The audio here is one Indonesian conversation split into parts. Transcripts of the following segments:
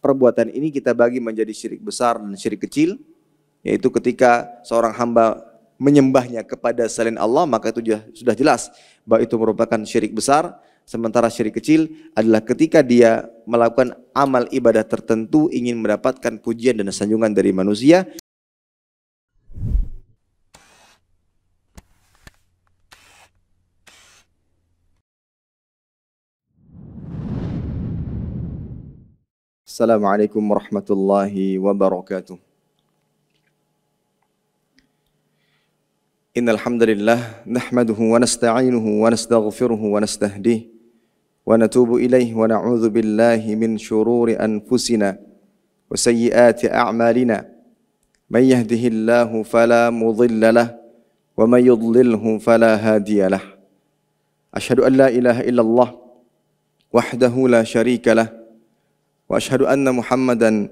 perbuatan ini kita bagi menjadi syirik besar dan syirik kecil, yaitu ketika seorang hamba menyembahnya kepada selain Allah, maka itu sudah jelas bahwa itu merupakan syirik besar. Sementara syirik kecil adalah ketika dia melakukan amal ibadah tertentu ingin mendapatkan pujian dan sanjungan dari manusia. Assalamualaikum warahmatullahi wabarakatuh. Innal hamdalillah nahmaduhu wa nasta'inuhu wa nastaghfiruhu wa nastahdihi wa natubu ilaihi wa na'udzu billahi min shururi anfusina wa sayyiati a'malina. May yahdihillahu fala mudilla lahu wa may yudlilhu fala hadiya lahu. Asyhadu an la ilaha illallah wahdahu la syarika lahu wa asyhadu anna Muhammadan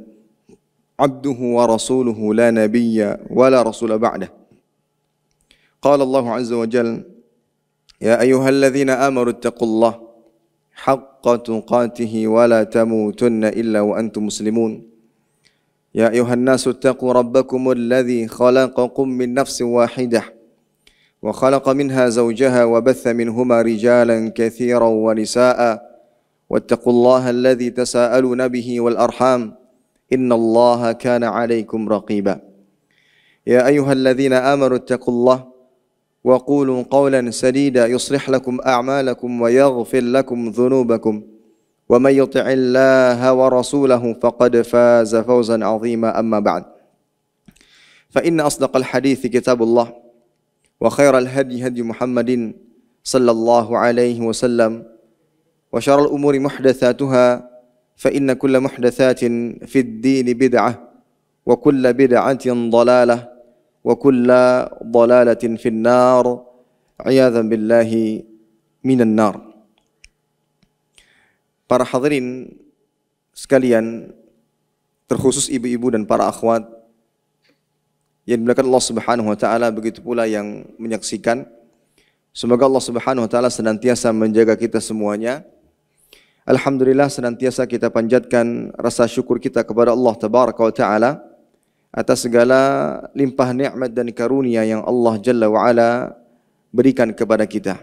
abduhu wa rasuluhu la nabiyya wa la rasula ba'dah. Qala Allah azza wa jalla ya ayyuhalladzina amanu ittaqullaha haqqa tuqatih wa la tamutunna illa wa antum muslimun. Ya ayyuhan nasu ittaqu rabbakumul ladzi khalaqakum min nafsin wahidah wa khalaqa minha zawjaha wa batha minhuma rijalan katsiran wa nisaa'a واتقوا الله الذي تساءلون به والأرحام إن الله كان عليكم رقيبا يا أيها الذين آمنوا اتقوا الله وقولوا قولا سديدا يصلح لكم أعمالكم ويغفر لكم ذنوبكم ومن يطع الله ورسوله فقد فاز فوزا عظيما أما بعد فإن أصدق الحديث كتاب الله وخير الهدي هدي محمد صلى الله عليه وسلم وشر الأمور محدثاتها فإن كل محدثات في الدين بدعة وكل بدعة ضلالة وكل ضلالة في النار عياذا بالله من النار. Para hadirin sekalian, terkhusus ibu-ibu dan para akhwat yang dimuliakan Allah Subhanahu wa taala, begitu pula yang menyaksikan. Semoga Allah Subhanahu wa taala senantiasa menjaga kita semuanya. Alhamdulillah, senantiasa kita panjatkan rasa syukur kita kepada Allah Tabaraka wa Ta'ala atas segala limpah nikmat dan karunia yang Allah Jalla wa Ala berikan kepada kita.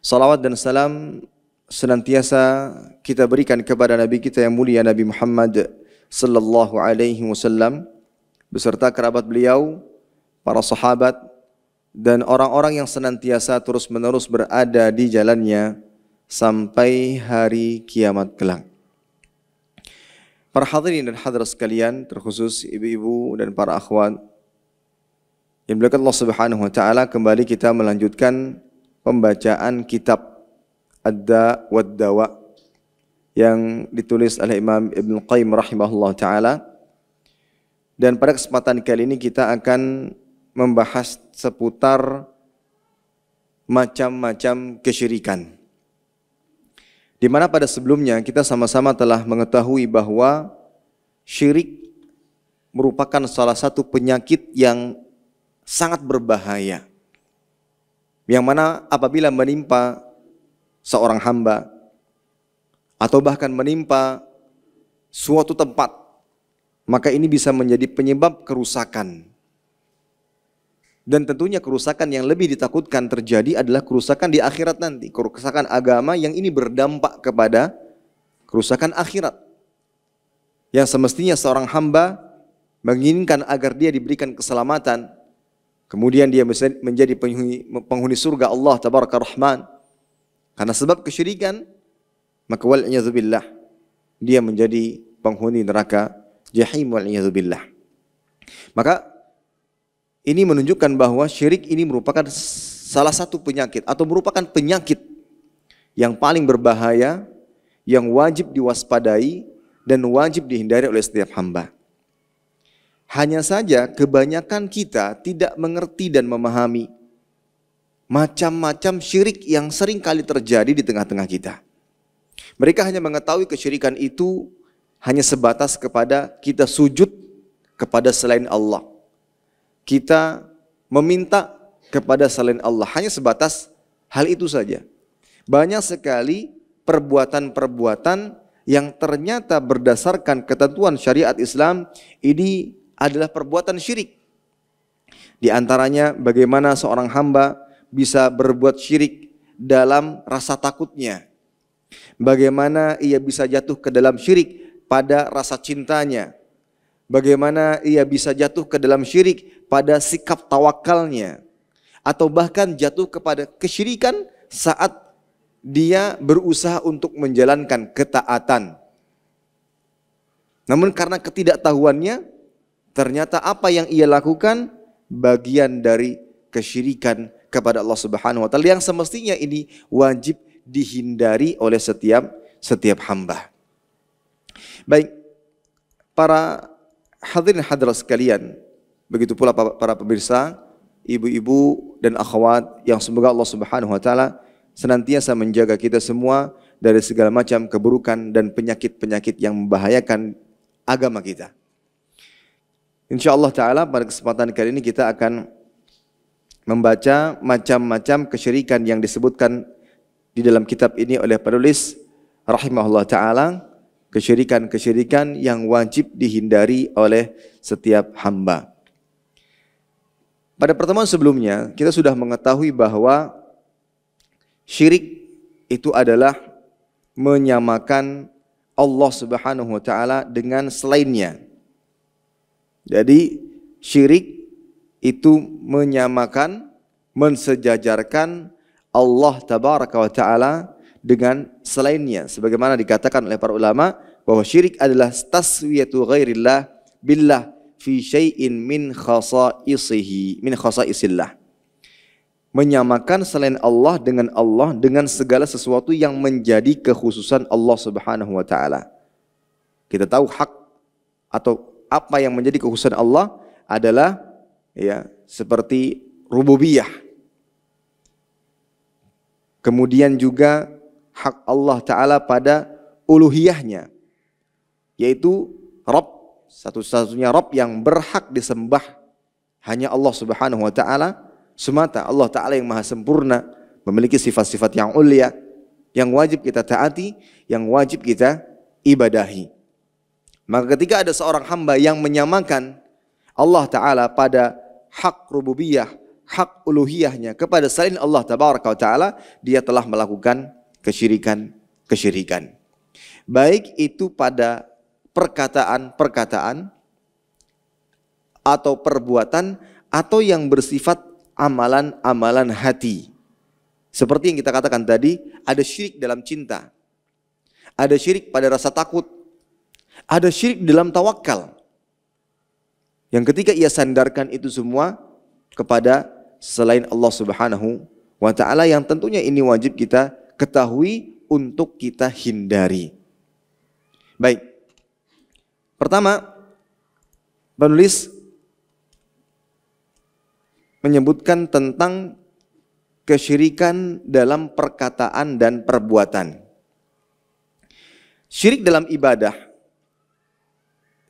Salawat dan salam senantiasa kita berikan kepada Nabi kita yang mulia, Nabi Muhammad sallallahu alaihi wasallam, beserta kerabat beliau, para sahabat, dan orang-orang yang senantiasa terus-menerus berada di jalannya sampai hari kiamat kelak. Para hadirin dan hadirat sekalian, terkhusus ibu-ibu dan para akhwat yang dimuliakan Allah Subhanahu wa taala, kembali kita melanjutkan pembacaan kitab Ad-Da' wad-Dawa yang ditulis oleh Imam Ibnu Qayyim rahimahullah taala. Dan pada kesempatan kali ini kita akan membahas seputar macam-macam kesyirikan, di mana pada sebelumnya kita sama-sama telah mengetahui bahwa syirik merupakan salah satu penyakit yang sangat berbahaya, yang mana apabila menimpa seorang hamba atau bahkan menimpa suatu tempat, maka ini bisa menjadi penyebab kerusakan. Dan tentunya kerusakan yang lebih ditakutkan terjadi adalah kerusakan di akhirat nanti. Kerusakan agama yang ini berdampak kepada kerusakan akhirat. Yang semestinya seorang hamba menginginkan agar dia diberikan keselamatan, kemudian dia menjadi penghuni surga Allah Tabaraka Rahman. Karena sebab kesyirikan, maka wal'iyadzubillah, dia menjadi penghuni neraka jahim wal'iyadzubillah. Maka ini menunjukkan bahwa syirik ini merupakan salah satu penyakit atau merupakan penyakit yang paling berbahaya, yang wajib diwaspadai dan wajib dihindari oleh setiap hamba. Hanya saja kebanyakan kita tidak mengerti dan memahami macam-macam syirik yang sering kali terjadi di tengah-tengah kita. Mereka hanya mengetahui kesyirikan itu hanya sebatas kepada kita sujud kepada selain Allah, kita meminta kepada selain Allah, hanya sebatas hal itu saja. Banyak sekali perbuatan-perbuatan yang ternyata berdasarkan ketentuan syariat Islam ini adalah perbuatan syirik. Di antaranya bagaimana seorang hamba bisa berbuat syirik dalam rasa takutnya. Bagaimana ia bisa jatuh ke dalam syirik pada rasa cintanya. Bagaimana ia bisa jatuh ke dalam syirik pada sikap tawakalnya. Atau bahkan jatuh kepada kesyirikan saat dia berusaha untuk menjalankan ketaatan. Namun karena ketidaktahuannya, ternyata apa yang ia lakukan bagian dari kesyirikan kepada Allah Subhanahu wa taala yang semestinya ini wajib dihindari oleh setiap hamba. Baik, para hadirin hadirat sekalian, begitu pula para pemirsa, ibu-ibu dan akhwat yang semoga Allah Subhanahu wa taala senantiasa menjaga kita semua dari segala macam keburukan dan penyakit-penyakit yang membahayakan agama kita. InsyaAllah ta'ala pada kesempatan kali ini kita akan membaca macam-macam kesyirikan yang disebutkan di dalam kitab ini oleh penulis rahimahullah ta'ala. Kesyirikan-kesyirikan yang wajib dihindari oleh setiap hamba. Pada pertemuan sebelumnya kita sudah mengetahui bahwa syirik itu adalah menyamakan Allah Subhanahu wa taala dengan selainnya. Jadi syirik itu menyamakan, mensejajarkan Allah Tabaraka wa taala dengan selainnya. Sebagaimana dikatakan oleh para ulama bahwa syirik adalah taswiyatu ghairillah billah fi syai'in min khasaisillah. Menyamakan selain Allah dengan segala sesuatu yang menjadi kekhususan Allah Subhanahu wa taala. Kita tahu hak atau apa yang menjadi kekhususan Allah adalah seperti rububiyah. Kemudian juga hak Allah taala pada uluhiyahnya, yaitu Rabb, satu-satunya Rabb yang berhak disembah hanya Allah Subhanahu wa taala semata. Allah taala yang maha sempurna, memiliki sifat-sifat yang ulia, yang wajib kita taati, yang wajib kita ibadahi. Maka ketika ada seorang hamba yang menyamakan Allah Ta'ala pada hak rububiyah, hak uluhiyahnya kepada selain Allah Tabaraka wa Ta'ala, dia telah melakukan kesyirikan. Baik itu pada perkataan-perkataan atau perbuatan atau yang bersifat amalan-amalan hati. Seperti yang kita katakan tadi, ada syirik dalam cinta, ada syirik pada rasa takut, ada syirik dalam tawakal. Yang ketika ia sandarkan itu semua kepada selain Allah Subhanahu wa taala, yang tentunya ini wajib kita ketahui untuk kita hindari. Baik. Pertama, penulis menyebutkan tentang kesyirikan dalam perkataan dan perbuatan. Syirik dalam ibadah.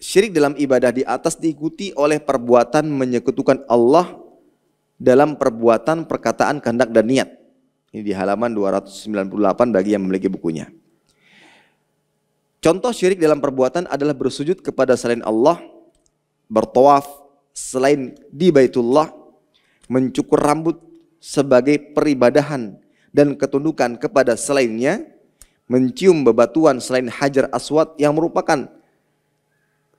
Syirik dalam ibadah di atas diikuti oleh perbuatan menyekutukan Allah dalam perbuatan, perkataan, kehendak, dan niat. Ini di halaman 298 bagi yang memiliki bukunya. Contoh syirik dalam perbuatan adalah bersujud kepada selain Allah, bertawaf selain di Baitullah, mencukur rambut sebagai peribadahan dan ketundukan kepada selainnya, mencium bebatuan selain Hajar Aswad yang merupakan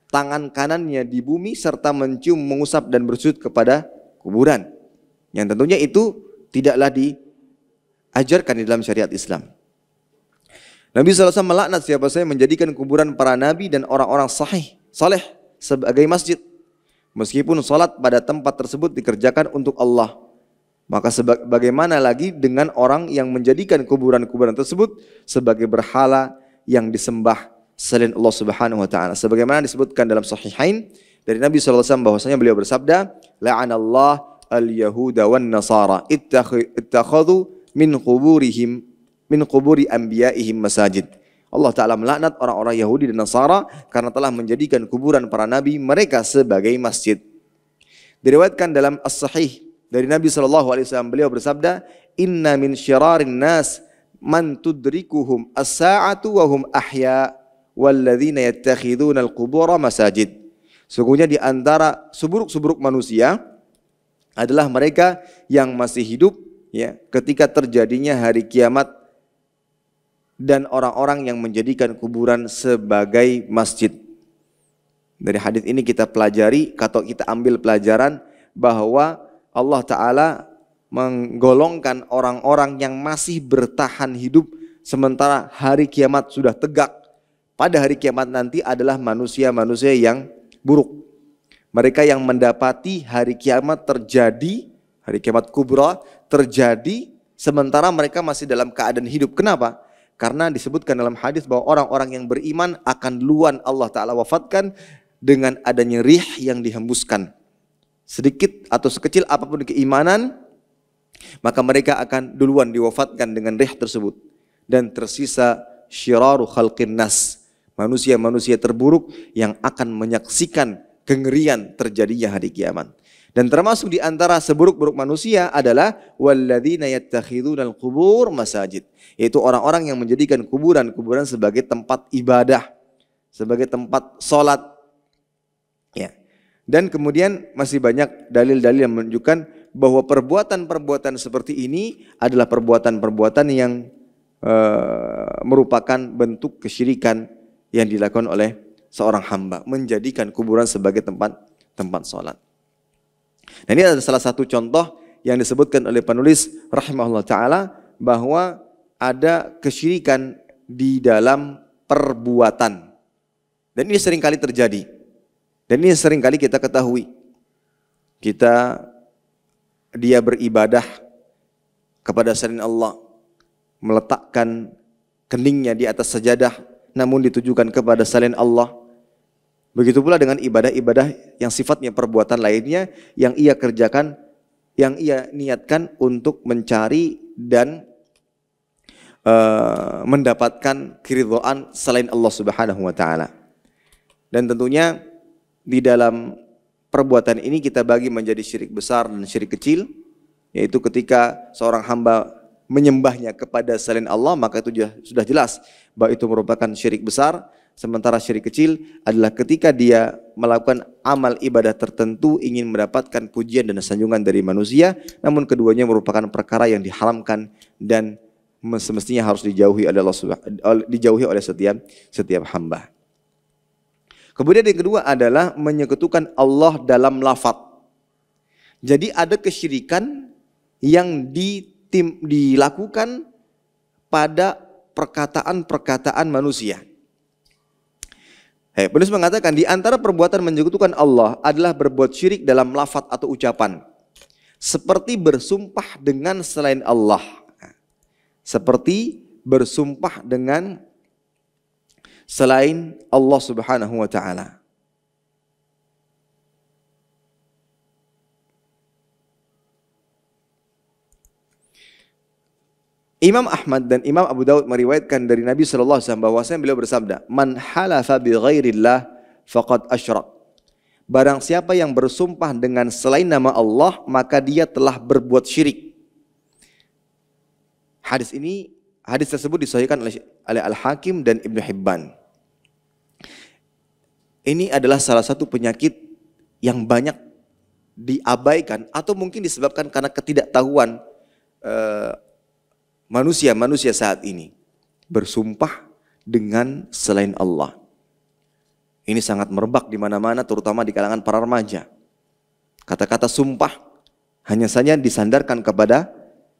tangan kanannya di bumi, serta mencium, mengusap dan bersujud kepada kuburan. Yang tentunya itu tidaklah diajarkan di dalam syariat Islam. Nabi SAW melaknat siapa saja menjadikan kuburan para nabi dan orang-orang saleh sebagai masjid. Meskipun salat pada tempat tersebut dikerjakan untuk Allah. Maka bagaimana lagi dengan orang yang menjadikan kuburan-kuburan tersebut sebagai berhala yang disembah selain Allah Subhanahu wa taala. Sebagaimana disebutkan dalam Sahihain dari Nabi sallallahu alaihi wasallam bahwasanya beliau bersabda, "La'anallahu al-yahuda wan nasara ittakhadhu min quburi anbiya'ihim masajid." Allah taala melaknat orang-orang Yahudi dan Nasara karena telah menjadikan kuburan para nabi mereka sebagai masjid. Diriwayatkan dalam As-Sahih dari Nabi sallallahu alaihi wasallam, beliau bersabda, "Inna min syirarin nas man tudrikuhum as-sa'atu wa hum ahya." walladzina yattakhidunal qubura masajid. Sungguhnya di antara seburuk-seburuk manusia adalah mereka yang masih hidup ya ketika terjadinya hari kiamat dan orang-orang yang menjadikan kuburan sebagai masjid. Dari hadis ini kita pelajari atau kita ambil pelajaran bahwa Allah Ta'ala menggolongkan orang-orang yang masih bertahan hidup sementara hari kiamat sudah tegak. Pada hari kiamat nanti adalah manusia-manusia yang buruk. Mereka yang mendapati hari kiamat terjadi, hari kiamat kubra terjadi sementara mereka masih dalam keadaan hidup. Kenapa? Karena disebutkan dalam hadis bahwa orang-orang yang beriman akan duluan Allah Ta'ala wafatkan dengan adanya rih yang dihembuskan. Sedikit atau sekecil apapun keimanan, maka mereka akan duluan diwafatkan dengan rih tersebut. Dan tersisa syiraru khalqin nas, manusia-manusia terburuk yang akan menyaksikan kengerian terjadinya hari kiamat. Dan termasuk di antara seburuk-buruk manusia adalah walladzina yattakhidunal qubur masajid, yaitu orang-orang yang menjadikan kuburan-kuburan sebagai tempat ibadah, sebagai tempat salat. Ya. Dan kemudian masih banyak dalil-dalil yang menunjukkan bahwa perbuatan-perbuatan seperti ini adalah perbuatan-perbuatan yang merupakan bentuk kesyirikan yang dilakukan oleh seorang hamba, menjadikan kuburan sebagai tempat salat. Nah, ini adalah salah satu contoh yang disebutkan oleh penulis rahimahullah ta'ala bahwa ada kesyirikan di dalam perbuatan. Dan ini seringkali terjadi. Dan ini seringkali kita ketahui. Dia beribadah kepada selain Allah, meletakkan keningnya di atas sajadah namun ditujukan kepada selain Allah. Begitu pula dengan ibadah-ibadah yang sifatnya perbuatan lainnya yang ia kerjakan, yang ia niatkan untuk mencari dan mendapatkan keridhaan selain Allah Subhanahu wa taala. Dan tentunya di dalam perbuatan ini kita bagi menjadi syirik besar dan syirik kecil, yaitu ketika seorang hamba menyembahnya kepada selain Allah, maka itu sudah jelas bahwa itu merupakan syirik besar. Sementara syirik kecil adalah ketika dia melakukan amal ibadah tertentu ingin mendapatkan pujian dan sanjungan dari manusia, namun keduanya merupakan perkara yang diharamkan dan semestinya harus dijauhi oleh Allah, dijauhi oleh setiap hamba. Kemudian yang kedua adalah menyekutukan Allah dalam lafaz. Jadi ada kesyirikan yang dilakukan pada perkataan-perkataan manusia. Penulis mengatakan di antara perbuatan menyekutukan Allah adalah berbuat syirik dalam lafaz atau ucapan. Seperti bersumpah dengan selain Allah. Seperti bersumpah dengan selain Allah Subhanahu wa taala. Imam Ahmad dan Imam Abu Daud meriwayatkan dari Nabi SAW bahwasanya beliau bersabda, "Man halafa bi ghairillah faqad asyrak." Barang siapa yang bersumpah dengan selain nama Allah, maka dia telah berbuat syirik. Hadis tersebut disahihkan oleh Al-Hakim dan Ibnu Hibban. Ini adalah salah satu penyakit yang banyak diabaikan atau mungkin disebabkan karena ketidaktahuan manusia saat ini, bersumpah dengan selain Allah. Ini sangat merebak di mana-mana, terutama di kalangan para remaja. Kata-kata sumpah hanya saja disandarkan kepada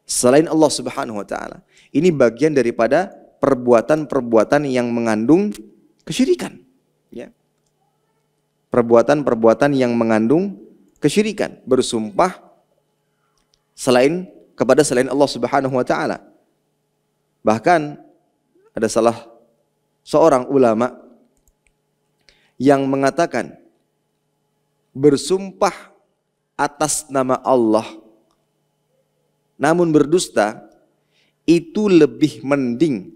selain Allah Subhanahu wa taala. Ini bagian daripada perbuatan-perbuatan yang mengandung kesyirikan, ya. Perbuatan-perbuatan yang mengandung kesyirikan, bersumpah kepada selain Allah Subhanahu wa taala. Bahkan ada salah seorang ulama yang mengatakan bersumpah atas nama Allah namun berdusta itu lebih mending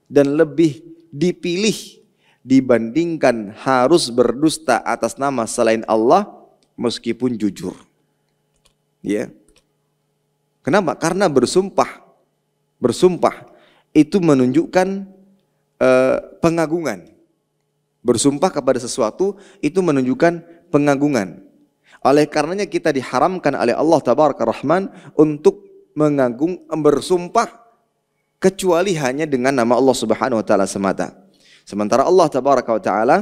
dan lebih dipilih dibandingkan harus berdusta atas nama selain Allah meskipun jujur. Ya. Kenapa? Karena bersumpah itu menunjukkan pengagungan, Bersumpah kepada sesuatu itu menunjukkan pengagungan. Oleh karenanya kita diharamkan oleh Allah Tabaraka Rahman untuk bersumpah kecuali hanya dengan nama Allah Subhanahu wa taala semata. Sementara Allah Tabaraka wa taala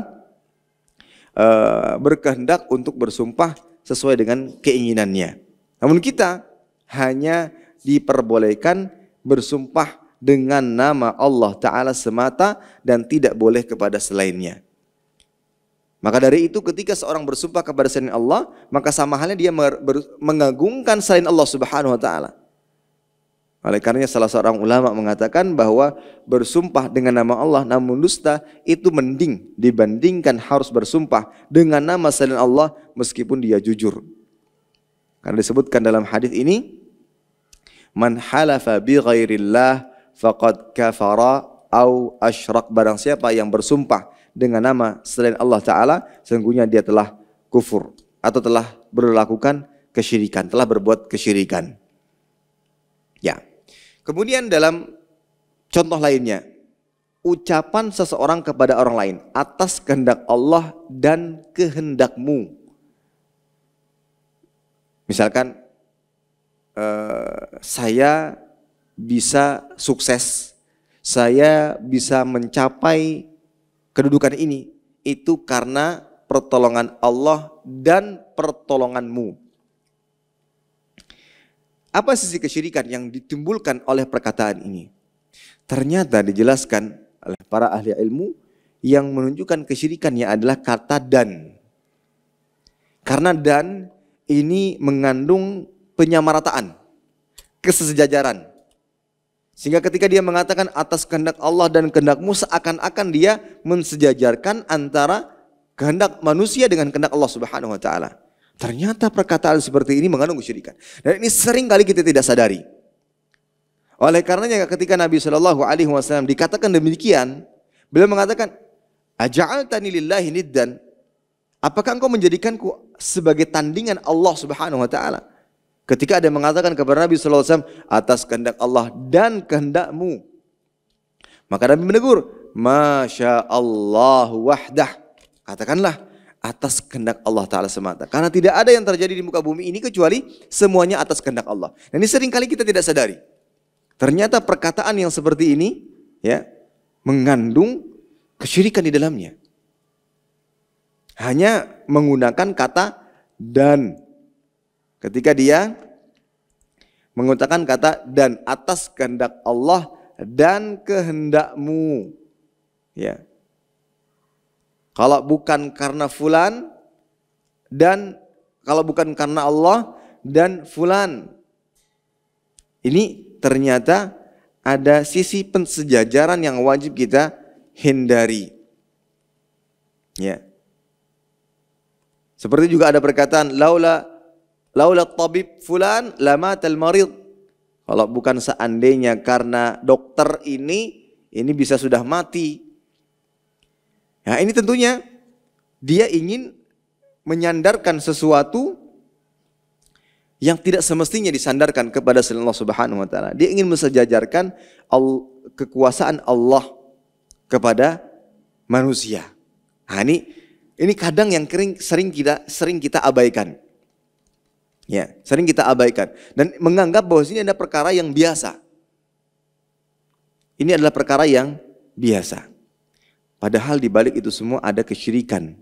berkehendak untuk bersumpah sesuai dengan keinginannya. Namun kita hanya diperbolehkan bersumpah dengan nama Allah Ta'ala semata dan tidak boleh kepada selainnya. Maka dari itu ketika seorang bersumpah kepada selain Allah, maka sama halnya dia mengagungkan selain Allah Subhanahu wa taala. Oleh karenanya salah seorang ulama mengatakan bahwa bersumpah dengan nama Allah namun dusta itu mending dibandingkan harus bersumpah dengan nama selain Allah meskipun dia jujur. Karena disebutkan dalam hadis ini, man halafa bi ghairillah faqad kafara au asyrak, barang siapa yang bersumpah dengan nama selain Allah Ta'ala, sesungguhnya dia telah kufur atau telah melakukan kesyirikan, telah berbuat kesyirikan. Ya. Kemudian dalam contoh lainnya, ucapan seseorang kepada orang lain atas kehendak Allah dan kehendakmu. Misalkan saya bisa sukses, saya bisa mencapai kedudukan ini, itu karena pertolongan Allah dan pertolonganmu. Apa sisi kesyirikan yang ditimbulkan oleh perkataan ini? Ternyata dijelaskan oleh para ahli ilmu yang menunjukkan kesyirikannya adalah kata dan. Karena dan ini mengandung penyamarataan, kesejajaran. Sehingga ketika dia mengatakan atas kehendak Allah dan kehendakmu, seakan-akan dia mensejajarkan antara kehendak manusia dengan kehendak Allah Subhanahu wa taala. Ternyata perkataan seperti ini mengandung kesyirikan. Dan ini sering kali kita tidak sadari. Oleh karenanya ketika Nabi Shallallahu alaihi wasallam dikatakan demikian, beliau mengatakan, "Aja'altani lillahi niddan?" Apakah engkau menjadikanku sebagai tandingan Allah Subhanahu wa taala? Ketika ada yang mengatakan kepada Nabi sallallahu alaihi wasallam atas kehendak Allah dan kehendakmu, maka Nabi menegur, "Masya Allah wahdah." Katakanlah atas kehendak Allah Ta'ala semata. Karena tidak ada yang terjadi di muka bumi ini kecuali semuanya atas kehendak Allah. Dan ini seringkali kita tidak sadari. Ternyata perkataan yang seperti ini ya mengandung kesyirikan di dalamnya. Hanya menggunakan kata dan. Ketika dia menggunakan kata dan atas kehendak Allah dan kehendakmu. Ya. Kalau bukan karena fulan dan kalau bukan karena Allah dan fulan. Ini ternyata ada sisi pensejajaran yang wajib kita hindari. Ya. Seperti juga ada perkataan laula tabib fulan lamatal marid. Kalau bukan seandainya karena dokter ini bisa sudah mati. Nah, ini tentunya dia ingin menyandarkan sesuatu yang tidak semestinya disandarkan kepada selain Allah Subhanahu wa taala. Dia ingin mensejajarkan kekuasaan Allah kepada manusia. Nah, ini kadang yang sering kita abaikan. Ya, sering kita abaikan dan menganggap bahwa ini adalah perkara yang biasa. Ini adalah perkara yang biasa. Padahal di balik itu semua ada kesyirikan.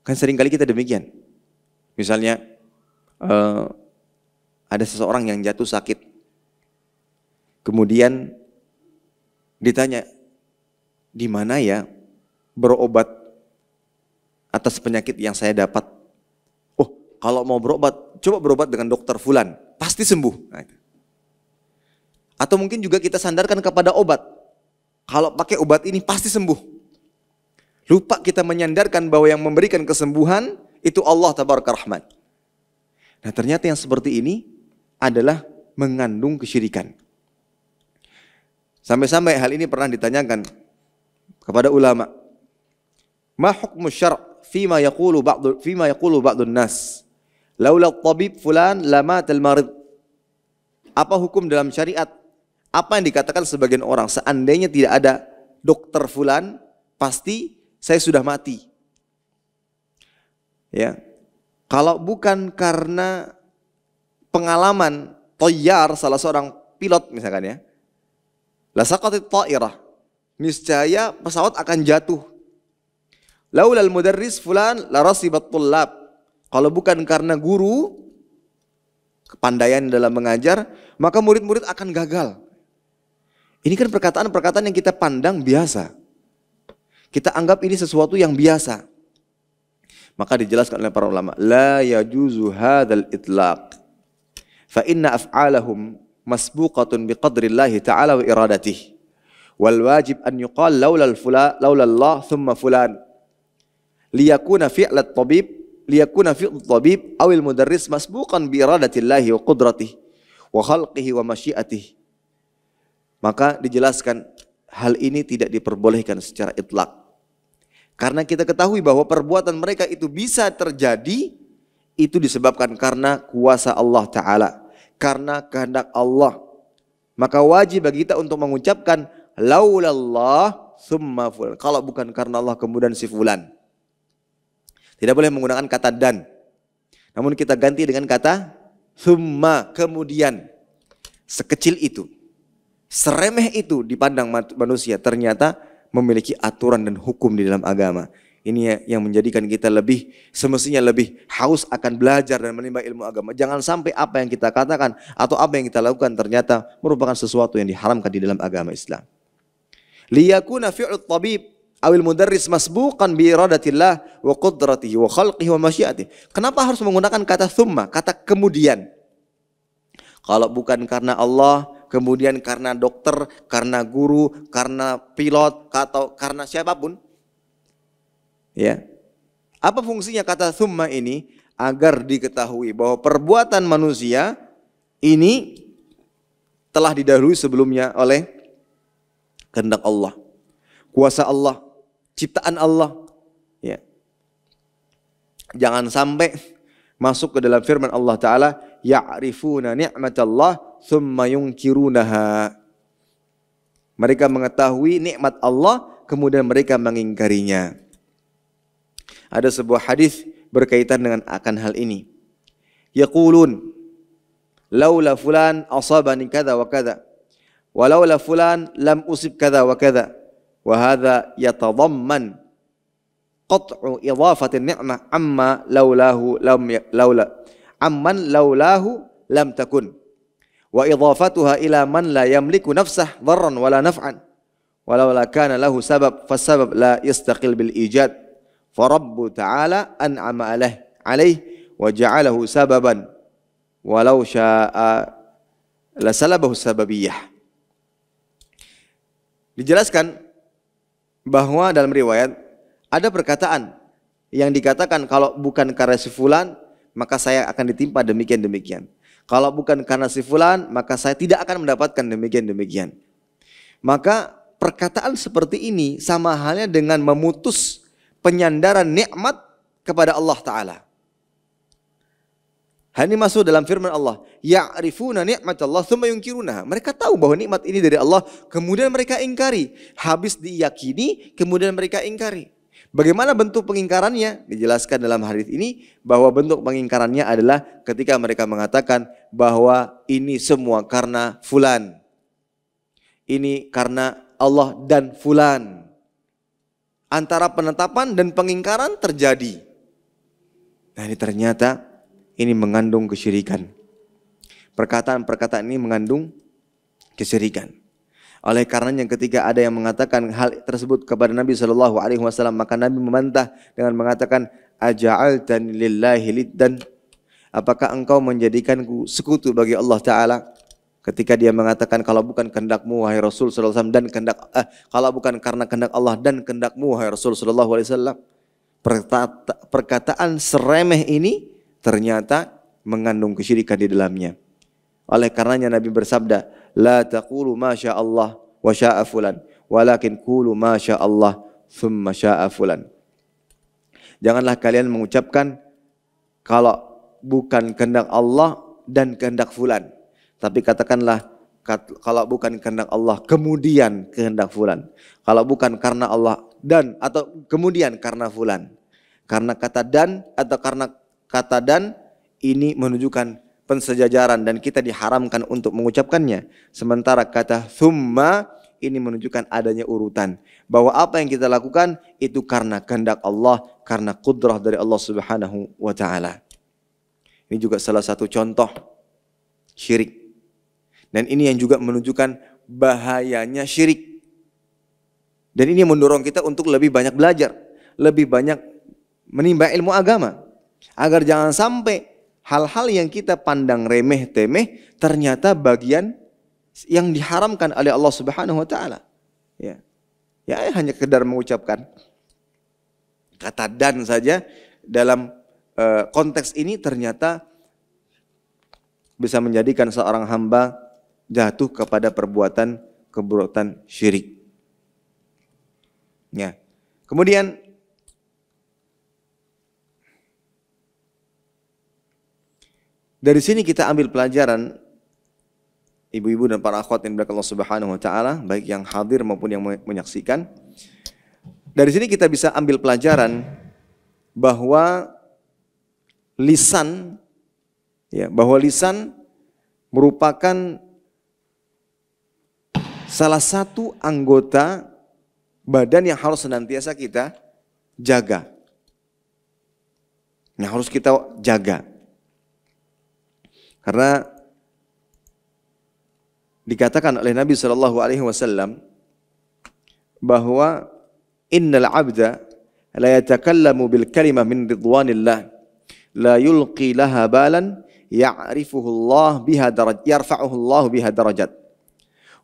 Kan seringkali kita demikian. Misalnya ada seseorang yang jatuh sakit. Kemudian ditanya, "Di mana ya berobat atas penyakit yang saya dapat?" Kalau mau berobat, coba berobat dengan dokter fulan, pasti sembuh. Atau mungkin juga kita sandarkan kepada obat. Kalau pakai obat ini pasti sembuh. Lupa kita menyandarkan bahwa yang memberikan kesembuhan itu Allah Tabaraka Rahman. Nah, ternyata yang seperti ini adalah mengandung kesyirikan. Sampai-sampai hal ini pernah ditanyakan kepada ulama. Ma hukmu syar' fima yaqulu ba'dun nas? Laula tabib fulan lamatal marid. Apa hukum dalam syariat? Apa yang dikatakan sebagian orang seandainya tidak ada dokter fulan, pasti saya sudah mati. Ya. Kalau bukan karena pengalaman Thayyar, salah seorang pilot misalkan ya, la saqatit ta'irah, niscaya pesawat akan jatuh. Laulal mudarris fulan la rasibat tullab. Kalau bukan karena guru, kepandaian dalam mengajar, maka murid-murid akan gagal. Ini kan perkataan-perkataan yang kita pandang biasa. Kita anggap ini sesuatu yang biasa. Maka dijelaskan oleh para ulama, la yajuzu hadzal itlaq. Fa inna af'alahum masbuqatun biqadrillahi ta'ala wa iradatihi. Wal wajib an yuqal laula Allah thumma fulan. Liyakuna fi'lat tabib awil mudarris masbuqan bi iradatillahi wa qudratihi wa khalqihi wa masyiatihi. Maka dijelaskan hal ini tidak diperbolehkan secara itlak. Karena kita ketahui bahwa perbuatan mereka itu bisa terjadi, itu disebabkan karena kuasa Allah Ta'ala, karena kehendak Allah. Maka wajib bagi kita untuk mengucapkan laulallah summa fulan. Kalau bukan karena Allah kemudian si fulan. Tidak boleh menggunakan kata dan. Namun kita ganti dengan kata summa, kemudian. Sekecil itu, seremeh itu dipandang manusia, ternyata memiliki aturan dan hukum di dalam agama. Ini yang menjadikan kita semestinya lebih haus akan belajar dan menimba ilmu agama. Jangan sampai apa yang kita katakan atau apa yang kita lakukan ternyata merupakan sesuatu yang diharamkan di dalam agama Islam. Liyakuna fi'lut tabib awil mudarris masbuqan bi iradatillah wa qudratihi wa khalqihi wa masyiatihi. Kenapa harus menggunakan kata thumma, kata kemudian? Kalau bukan karena Allah, kemudian karena dokter, karena guru, karena pilot, atau karena siapapun. Ya. Apa fungsinya kata thumma ini? Agar diketahui bahwa perbuatan manusia ini telah didahului sebelumnya oleh kehendak Allah, kuasa Allah, ciptaan Allah. Ya. Jangan sampai masuk ke dalam firman Allah Ta'ala, ya'rifuna ni'matallah thumma yunkirunaha. Mereka mengetahui nikmat Allah, kemudian mereka mengingkarinya. Ada sebuah hadis berkaitan dengan akan hal ini. Yaqulun, laula fulan asabani kadza wa kadza, wa laula fulan lam usib kadza wa kadza. Wa hadza yatadamman qat'u idhafati ni'mah amma laulahu lam takun. Wa idhafatuha ila man la yamliku nafsah dharran wala naf'an walau la kana lahu sabab fasabab la yastaqil bil ijad fa rabbu ta'ala an'ama alaih wa ja'alahu sababan walau sya'a la salabahu sababiyah. Dijelaskan bahwa dalam riwayat ada perkataan yang dikatakan kalau bukan karena si fulan maka saya akan ditimpa demikian-demikian. Kalau bukan karena si fulan, maka saya tidak akan mendapatkan demikian-demikian. Maka perkataan seperti ini sama halnya dengan memutus penyandaran nikmat kepada Allah Ta'ala. Hal ini masuk dalam firman Allah, ya'rifuna ni'matallah tsumma yunkirunaha. Mereka tahu bahwa nikmat ini dari Allah, kemudian mereka ingkari. Habis diyakini, kemudian mereka ingkari. Bagaimana bentuk pengingkarannya? Dijelaskan dalam hadis ini bahwa bentuk pengingkarannya adalah ketika mereka mengatakan bahwa ini semua karena fulan. Ini karena Allah dan fulan. Antara penetapan dan pengingkaran terjadi. Nah, ini ternyata ini mengandung kesyirikan. Perkataan-perkataan ini mengandung kesyirikan. Oleh karenanya ketika ada yang mengatakan hal tersebut kepada Nabi SAW, maka Nabi membantah dengan mengatakan, aja'altani lillahi liddan, apakah engkau menjadikanku sekutu bagi Allah Ta'ala? Ketika dia mengatakan kalau bukan kehendakmu wahai Rasul SAW dan kalau bukan karena kehendak Allah dan kehendakmu wahai Rasul SAW, perkataan seremeh ini ternyata mengandung kesyirikan di dalamnya. Oleh karenanya Nabi bersabda, la taqulu ma syaa Allah wa syaa fulan, walakin qulu ma syaa Allah thumma syaa fulan. Janganlah kalian mengucapkan kalau bukan kehendak Allah dan kehendak fulan, tapi katakanlah kalau bukan kehendak Allah kemudian kehendak fulan. Kalau bukan karena Allah dan atau kemudian karena fulan. Karena kata dan atau karena kata dan ini menunjukkan pensejajaran dan kita diharamkan untuk mengucapkannya. Sementara kata thumma ini menunjukkan adanya urutan. Bahwa apa yang kita lakukan itu karena kehendak Allah, karena kudrah dari Allah Subhanahu wa ta'ala. Ini juga salah satu contoh syirik. Dan ini yang juga menunjukkan bahayanya syirik. Dan ini yang mendorong kita untuk lebih banyak belajar, lebih banyak menimba ilmu agama. Agar jangan sampai hal-hal yang kita pandang remeh-temeh ternyata bagian yang diharamkan oleh Allah Subhanahu wa taala. Ya. Ya hanya sekedar mengucapkan kata dan saja dalam konteks ini ternyata bisa menjadikan seorang hamba jatuh kepada perbuatan syirik. Ya. Kemudian dari sini kita ambil pelajaran, ibu-ibu dan para akhwat yang dimuliakan Allah Subhanahu wa taala, baik yang hadir maupun yang menyaksikan. Dari sini kita bisa ambil pelajaran bahwa lisan merupakan salah satu anggota badan yang harus senantiasa kita jaga. Yang harus kita jaga. Karena dikatakan oleh Nabi SAW bahwa innal abda la yatakallamu bil kalimah min ridwanillah la yulqi laha balan yarfa'uhu Allah biha darajat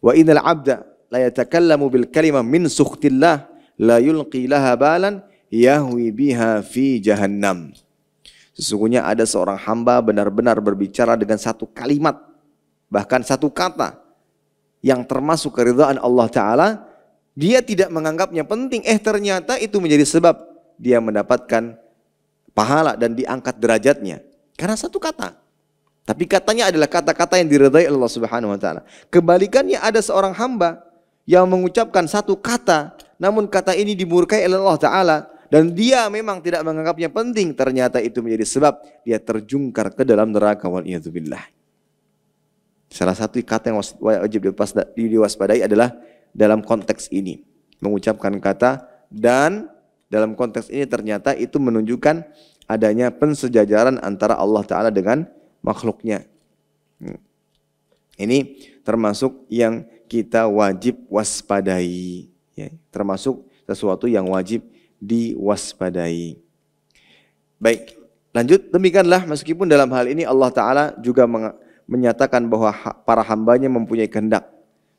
wa innal abda la yatakallamu bil kalimah min sukhtillah la yulqi laha balan yahwi biha fi jahannam. Sesungguhnya ada seorang hamba benar-benar berbicara dengan satu kalimat, bahkan satu kata yang termasuk keridhaan Allah Ta'ala, dia tidak menganggapnya penting, ternyata itu menjadi sebab dia mendapatkan pahala dan diangkat derajatnya. Karena satu kata. Tapi katanya adalah kata-kata yang diridhai Allah Subhanahu Wa Ta'ala. Kebalikannya ada seorang hamba yang mengucapkan satu kata, namun kata ini dimurkai oleh Allah Ta'ala, dan dia memang tidak menganggapnya penting, ternyata itu menjadi sebab dia terjungkar ke dalam neraka wal'iyadzubillah. Salah satu kata yang wajib diwaspadai adalah dalam konteks ini. Mengucapkan kata dan dalam konteks ini ternyata itu menunjukkan adanya pensejajaran antara Allah Ta'ala dengan makhluknya. Ini termasuk yang kita wajib waspadai. Termasuk sesuatu yang wajib diwaspadai. Baik, lanjut. Demikianlah meskipun dalam hal ini Allah Ta'ala juga menyatakan bahwa para hambanya mempunyai kehendak.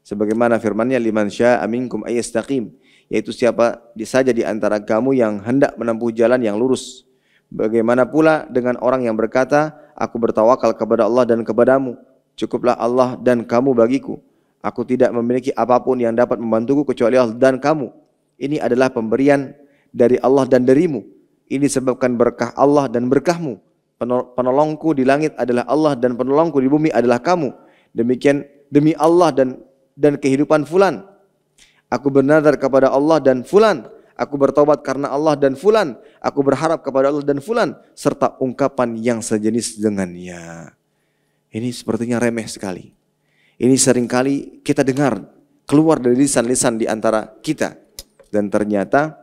Sebagaimana firman-Nya, liman syaa minkum ayyastaqim, yaitu siapa saja di antara kamu yang hendak menempuh jalan yang lurus. Bagaimana pula dengan orang yang berkata, aku bertawakal kepada Allah dan kepadamu, cukuplah Allah dan kamu bagiku. Aku tidak memiliki apapun yang dapat membantuku kecuali Allah dan kamu. Ini adalah pemberian dari Allah dan darimu. Ini disebabkan berkah Allah dan berkahmu. Penolongku di langit adalah Allah dan penolongku di bumi adalah kamu. Demikian demi Allah dan kehidupan fulan. Aku bernazar kepada Allah dan fulan. Aku bertobat karena Allah dan fulan. Aku berharap kepada Allah dan fulan. Serta ungkapan yang sejenis dengannya. Ini sepertinya remeh sekali. Ini seringkali kita dengar keluar dari lisan-lisan di antara kita. Dan ternyata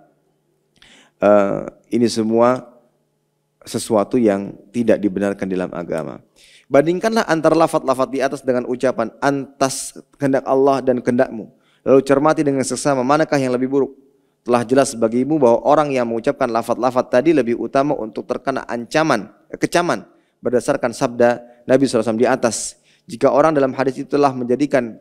ini semua sesuatu yang tidak dibenarkan dalam agama. Bandingkanlah antara lafaz-lafaz di atas dengan ucapan antas kehendak Allah dan kehendakmu. Lalu cermati dengan seksama manakah yang lebih buruk. Telah jelas bagimu bahwa orang yang mengucapkan lafaz-lafaz tadi lebih utama untuk terkena kecaman berdasarkan sabda Nabi SAW di atas. Jika orang dalam hadis itu telah menjadikan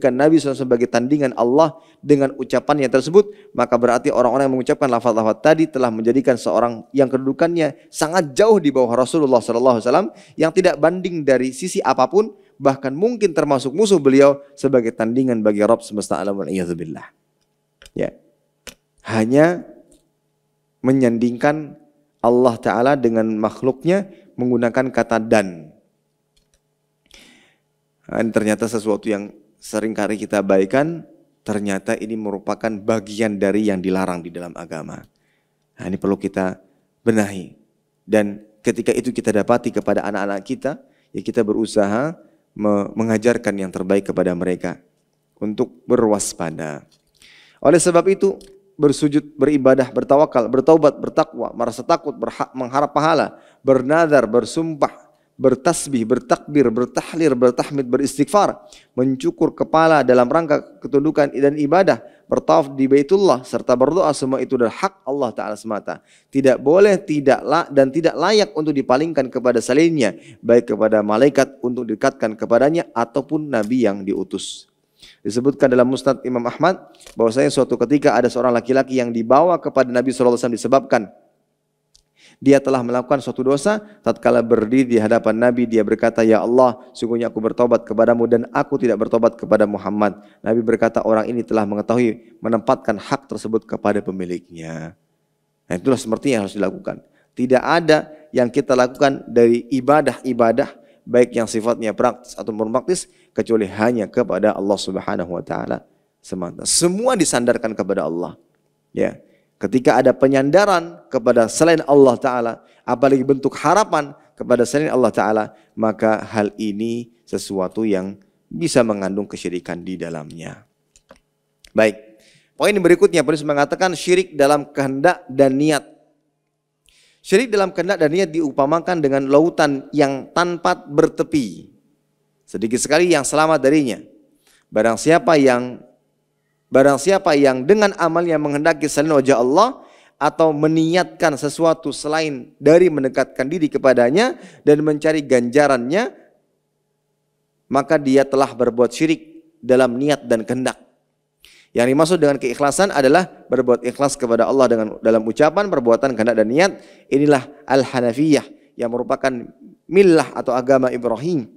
Nabi SAW sebagai tandingan Allah dengan ucapannya tersebut, maka berarti orang-orang yang mengucapkan lafaz-lafaz tadi telah menjadikan seorang yang kedudukannya sangat jauh di bawah Rasulullah SAW, yang tidak banding dari sisi apapun, bahkan mungkin termasuk musuh beliau sebagai tandingan bagi Rabb semesta alam wal'iyadzubillah. Ya. Hanya menyandingkan Allah Ta'ala dengan makhluknya menggunakan kata dan. Ini ternyata sesuatu yang sering kali kita abaikan ternyata ini merupakan bagian dari yang dilarang di dalam agama. Nah, ini perlu kita benahi. Dan ketika itu kita dapati kepada anak-anak kita, ya kita berusaha mengajarkan yang terbaik kepada mereka untuk berwaspada. Oleh sebab itu, bersujud, beribadah, bertawakal, bertaubat, bertakwa, merasa takut, mengharap pahala, bernadar, bersumpah, bertasbih, bertakbir, bertahlil, bertahmid, beristighfar, mencukur kepala dalam rangka ketundukan dan ibadah, bertawaf di Baitullah, serta berdoa, semua itu adalah hak Allah Ta'ala semata. Tidak boleh, tidak layak untuk dipalingkan kepada selainnya, baik kepada malaikat untuk didekatkan kepadanya ataupun Nabi yang diutus. Disebutkan dalam Musnad Imam Ahmad bahwasanya suatu ketika ada seorang laki-laki yang dibawa kepada Nabi SAW disebabkan dia telah melakukan suatu dosa. Tatkala berdiri di hadapan Nabi, dia berkata, "Ya Allah, sungguhnya aku bertobat kepadamu dan aku tidak bertobat kepada Muhammad." Nabi berkata, orang ini telah mengetahui menempatkan hak tersebut kepada pemiliknya. Nah, itulah seperti yang harus dilakukan. Tidak ada yang kita lakukan dari ibadah-ibadah, baik yang sifatnya praktis atau non praktis, kecuali hanya kepada Allah Subhanahu wa Ta'ala semata. Semua disandarkan kepada Allah. Ya. Ketika ada penyandaran kepada selain Allah Ta'ala, apalagi bentuk harapan kepada selain Allah Ta'ala, maka hal ini sesuatu yang bisa mengandung kesyirikan di dalamnya. Baik, poin berikutnya penulis mengatakan syirik dalam kehendak dan niat. Syirik dalam kehendak dan niat diupamakan dengan lautan yang tanpa bertepi. Sedikit sekali yang selamat darinya. Barang siapa yang dengan amalnya menghendaki selain wajah Allah atau meniatkan sesuatu selain dari mendekatkan diri kepadanya dan mencari ganjarannya, maka dia telah berbuat syirik dalam niat dan kehendak. Yang dimaksud dengan keikhlasan adalah berbuat ikhlas kepada Allah dalam ucapan, perbuatan, kehendak dan niat. Inilah Al-Hanafiyah yang merupakan millah atau agama Ibrahim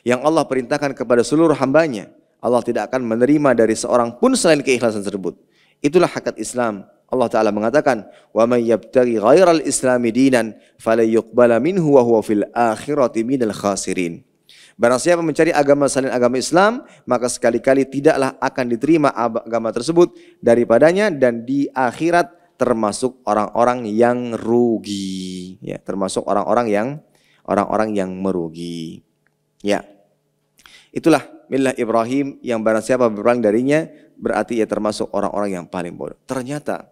yang Allah perintahkan kepada seluruh hambanya. Allah tidak akan menerima dari seorang pun selain keikhlasan tersebut. Itulah hakikat Islam. Allah Ta'ala mengatakan, "Wa may yabtaghi ghairal islami dinan fala yuqbala minhu wa huwa fil akhirati minal khasirin." Barang siapa mencari agama selain agama Islam, maka sekali-kali tidaklah akan diterima agama tersebut daripadanya, dan di akhirat termasuk orang-orang yang rugi. Ya, termasuk orang-orang yang merugi. Ya. Itulah millah Ibrahim yang barang siapa berpaling darinya berarti ia termasuk orang-orang yang paling bodoh. Ternyata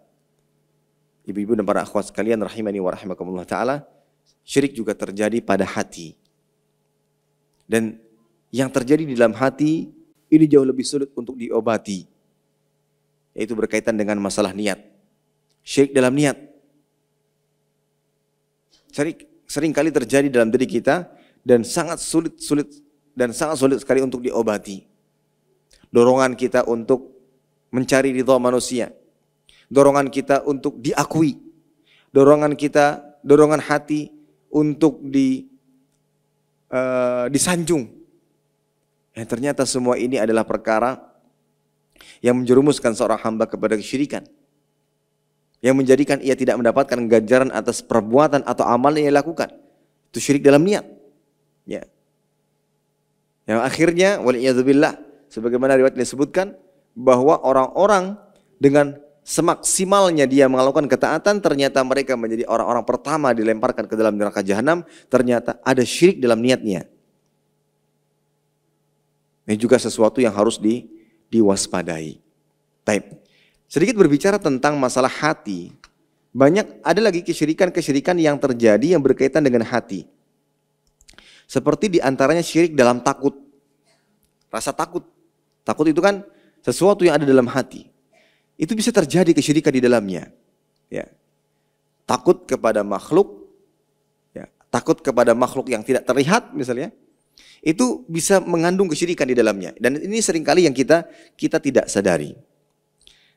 ibu-ibu dan para akhwat sekalian rahimani wa rahimakumullah ta'ala, syirik juga terjadi pada hati. Dan yang terjadi di dalam hati ini jauh lebih sulit untuk diobati, yaitu berkaitan dengan masalah niat. Syirik dalam niat sering kali terjadi dalam diri kita dan sangat sulit sekali untuk diobati. Dorongan kita untuk mencari ridha manusia, dorongan kita untuk diakui, dorongan hati untuk disanjung. Yang ternyata semua ini adalah perkara yang menjerumuskan seorang hamba kepada kesyirikan, yang menjadikan ia tidak mendapatkan ganjaran atas perbuatan atau amal yang ia lakukan. Itu syirik dalam niat. Ya. Yang akhirnya waliyadzubillah, sebagaimana riwayat disebutkan bahwa orang-orang dengan semaksimalnya dia melakukan ketaatan, ternyata mereka menjadi orang-orang pertama dilemparkan ke dalam neraka jahanam. Ternyata ada syirik dalam niatnya. Ini juga sesuatu yang harus diwaspadai. Baik. Sedikit berbicara tentang masalah hati. Ada lagi kesyirikan yang terjadi yang berkaitan dengan hati. Seperti diantaranya syirik dalam takut. Rasa takut. Takut itu kan sesuatu yang ada dalam hati. Itu bisa terjadi kesyirikan di dalamnya. Ya. Takut kepada makhluk. Ya. Takut kepada makhluk yang tidak terlihat misalnya. Itu bisa mengandung kesyirikan di dalamnya. Dan ini seringkali yang kita tidak sadari.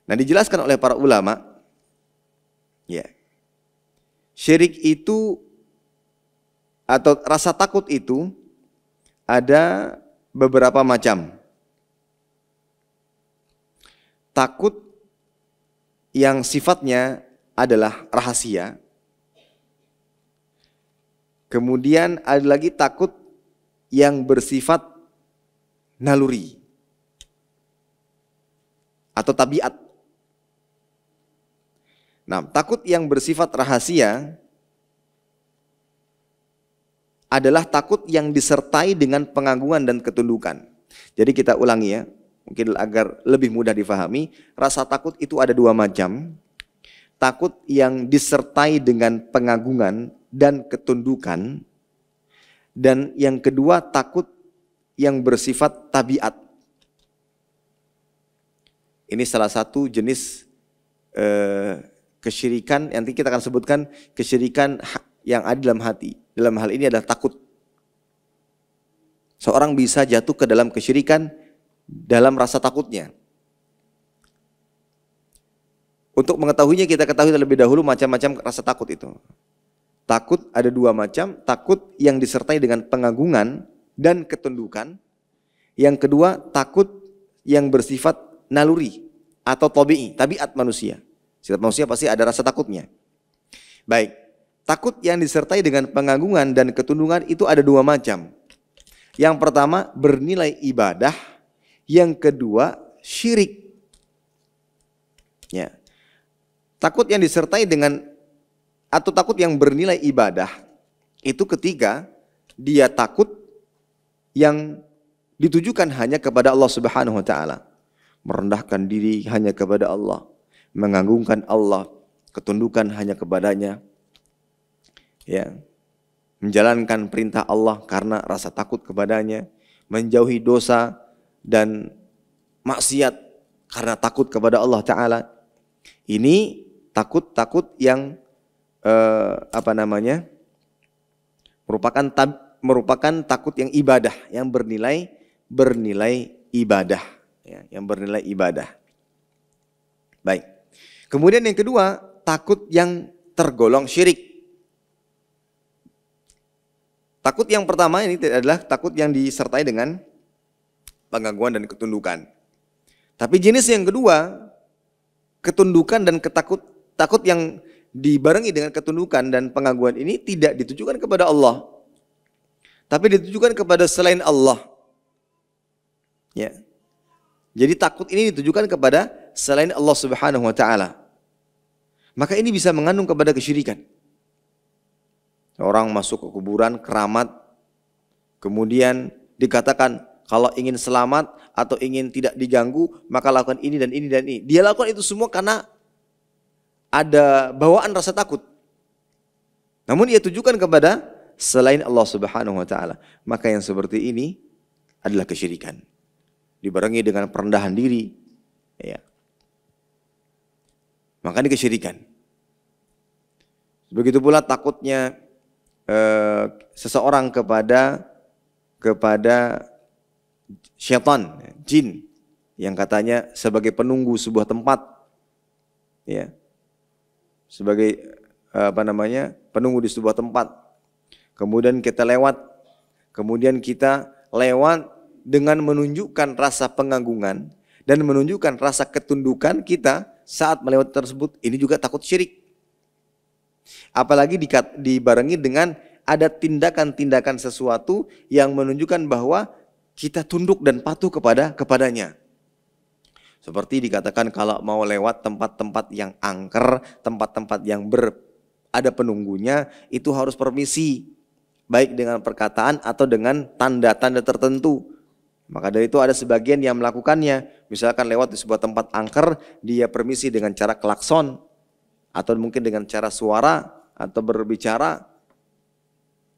Nah, dijelaskan oleh para ulama. Ya. Syirik itu atau rasa takut itu ada beberapa macam. Takut yang sifatnya adalah rahasia. Kemudian ada lagi takut yang bersifat naluri. atau tabiat. Nah, takut yang bersifat rahasia adalah takut yang disertai dengan pengagungan dan ketundukan. Jadi kita ulangi ya, mungkin agar lebih mudah difahami. Rasa takut itu ada dua macam. Takut yang disertai dengan pengagungan dan ketundukan. Dan yang kedua takut yang bersifat tabiat. Ini salah satu jenis kesyirikan, nanti kita akan sebutkan kesyirikan yang ada dalam hati. Dalam hal ini adalah takut. Seorang bisa jatuh ke dalam kesyirikan dalam rasa takutnya. Untuk mengetahuinya kita ketahui terlebih dahulu macam-macam rasa takut itu. Takut ada dua macam, takut yang disertai dengan pengagungan dan ketundukan. Yang kedua, takut yang bersifat naluri atau tabiat manusia. Setiap manusia pasti ada rasa takutnya. Baik, takut yang disertai dengan pengagungan dan ketundukan itu ada dua macam. Yang pertama bernilai ibadah, yang kedua syirik. Ya. Takut yang disertai dengan atau takut yang bernilai ibadah itu ketika dia takut yang ditujukan hanya kepada Allah Subhanahu wa taala. Merendahkan diri hanya kepada Allah, mengagungkan Allah, ketundukan hanya kepadanya. Ya. Menjalankan perintah Allah karena rasa takut kepadanya, menjauhi dosa dan maksiat karena takut kepada Allah Ta'ala. Ini takut-takut yang merupakan takut yang ibadah, yang bernilai ibadah, ya, yang bernilai ibadah. Baik. Kemudian yang kedua, takut yang tergolong syirik. Takut yang pertama ini adalah takut yang disertai dengan pengagungan dan ketundukan. Tapi jenis yang kedua, ketundukan dan takut yang dibarengi dengan ketundukan dan pengagungan ini tidak ditujukan kepada Allah, tapi ditujukan kepada selain Allah. Ya. Jadi takut ini ditujukan kepada selain Allah Subhanahu wa taala. Maka ini bisa mengandung kepada kesyirikan. Orang masuk ke kuburan, keramat, kemudian dikatakan kalau ingin selamat atau ingin tidak diganggu, maka lakukan ini dan ini dan ini. Dia lakukan itu semua karena ada bawaan rasa takut. Namun ia tujukan kepada selain Allah Subhanahu wa taala. Maka yang seperti ini adalah kesyirikan. Dibarengi dengan perendahan diri, ya. Maka ini kesyirikan. Begitu pula takutnya seseorang kepada syaitan, jin, yang katanya sebagai penunggu sebuah tempat, ya, sebagai penunggu di sebuah tempat. Kemudian kita lewat dengan menunjukkan rasa pengagungan dan menunjukkan rasa ketundukan kita saat melewati tersebut. Ini juga takut syirik. Apalagi dibarengi dengan ada tindakan-tindakan sesuatu yang menunjukkan bahwa kita tunduk dan patuh kepadanya. Seperti dikatakan kalau mau lewat tempat-tempat yang angker, tempat-tempat yang ada penunggunya, itu harus permisi, baik dengan perkataan atau dengan tanda-tanda tertentu. Maka dari itu ada sebagian yang melakukannya. Misalkan lewat di sebuah tempat angker, dia permisi dengan cara klakson, atau mungkin dengan cara suara atau berbicara.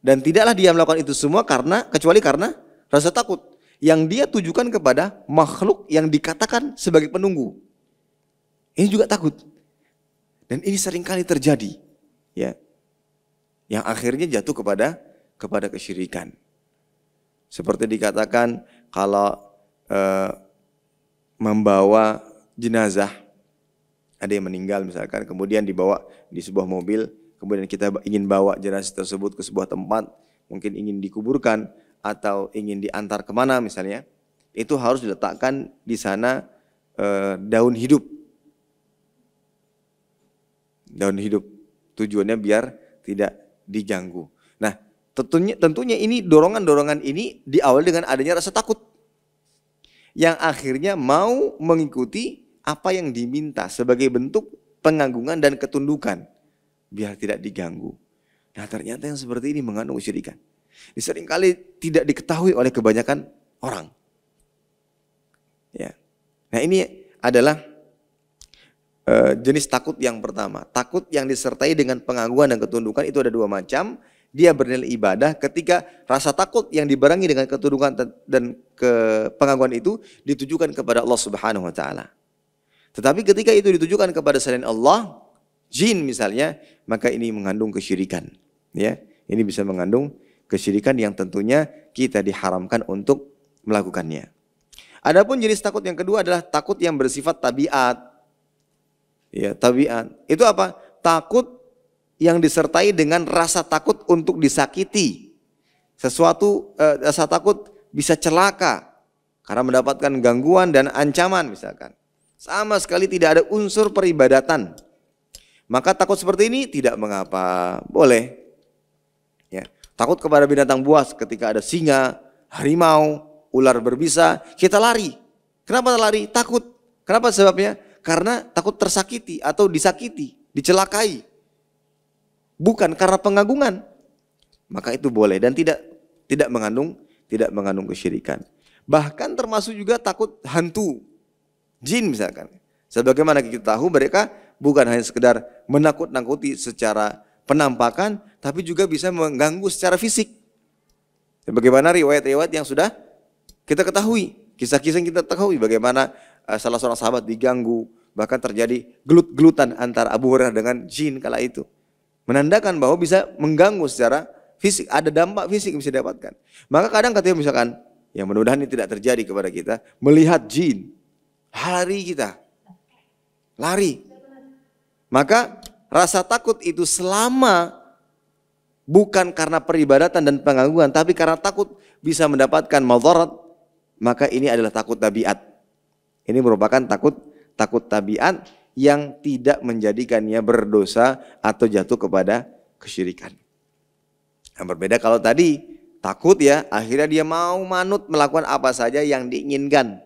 Dan tidaklah dia melakukan itu semua kecuali karena rasa takut yang dia tujukan kepada makhluk yang dikatakan sebagai penunggu. Ini juga takut. Dan ini seringkali terjadi, ya. Yang akhirnya jatuh kepada kesyirikan. Seperti dikatakan kalau membawa jenazah, ada yang meninggal misalkan, kemudian dibawa di sebuah mobil, kemudian kita ingin bawa jenazah tersebut ke sebuah tempat, mungkin ingin dikuburkan atau ingin diantar kemana misalnya, itu harus diletakkan di sana daun hidup. Daun hidup, tujuannya biar tidak diganggu. Nah, tentunya ini dorongan-dorongan ini diawali dengan adanya rasa takut, yang akhirnya mau mengikuti apa yang diminta sebagai bentuk pengagungan dan ketundukan biar tidak diganggu. Nah, ternyata yang seperti ini mengandung kesyirikan. Ini seringkali tidak diketahui oleh kebanyakan orang. Ya. Nah, ini adalah jenis takut yang pertama. Takut yang disertai dengan pengagungan dan ketundukan itu ada dua macam. Dia bernilai ibadah ketika rasa takut yang dibarengi dengan ketundukan dan pengagungan itu ditujukan kepada Allah Subhanahu wa taala. Tetapi ketika itu ditujukan kepada selain Allah, jin misalnya, maka ini mengandung kesyirikan. Ya, ini bisa mengandung kesyirikan yang tentunya kita diharamkan untuk melakukannya. Adapun jenis takut yang kedua adalah takut yang bersifat tabiat. Ya, tabiat. Itu apa? Takut yang disertai dengan rasa takut untuk disakiti. Rasa takut bisa celaka karena mendapatkan gangguan dan ancaman misalkan. Sama sekali tidak ada unsur peribadatan. Maka takut seperti ini tidak mengapa, boleh. Ya, takut kepada binatang buas ketika ada singa, harimau, ular berbisa, kita lari. Kenapa lari? Takut. Kenapa sebabnya? Karena takut tersakiti atau disakiti, dicelakai. Bukan karena pengagungan. Maka itu boleh dan tidak mengandung kesyirikan. Bahkan termasuk juga takut hantu, jin misalkan. Sebagaimana kita tahu mereka bukan hanya sekedar menakut-nakuti secara penampakan, tapi juga bisa mengganggu secara fisik. Sebagaimana riwayat-riwayat yang sudah kita ketahui, kisah-kisah yang kita ketahui bagaimana salah seorang sahabat diganggu, bahkan terjadi gelut-gelutan antara Abu Hurairah dengan jin kala itu. Menandakan bahwa bisa mengganggu secara fisik, ada dampak fisik yang bisa didapatkan. Maka kadang ketika misalkan, ya mudah-mudahan ini tidak terjadi kepada kita, melihat jin, lari. Maka rasa takut itu selama bukan karena peribadatan dan pengagungan, tapi karena takut bisa mendapatkan madarat, maka ini adalah takut tabiat. Ini merupakan takut tabiat yang tidak menjadikannya berdosa atau jatuh kepada kesyirikan. Yang berbeda kalau tadi takut ya, akhirnya dia mau manut melakukan apa saja yang diinginkan.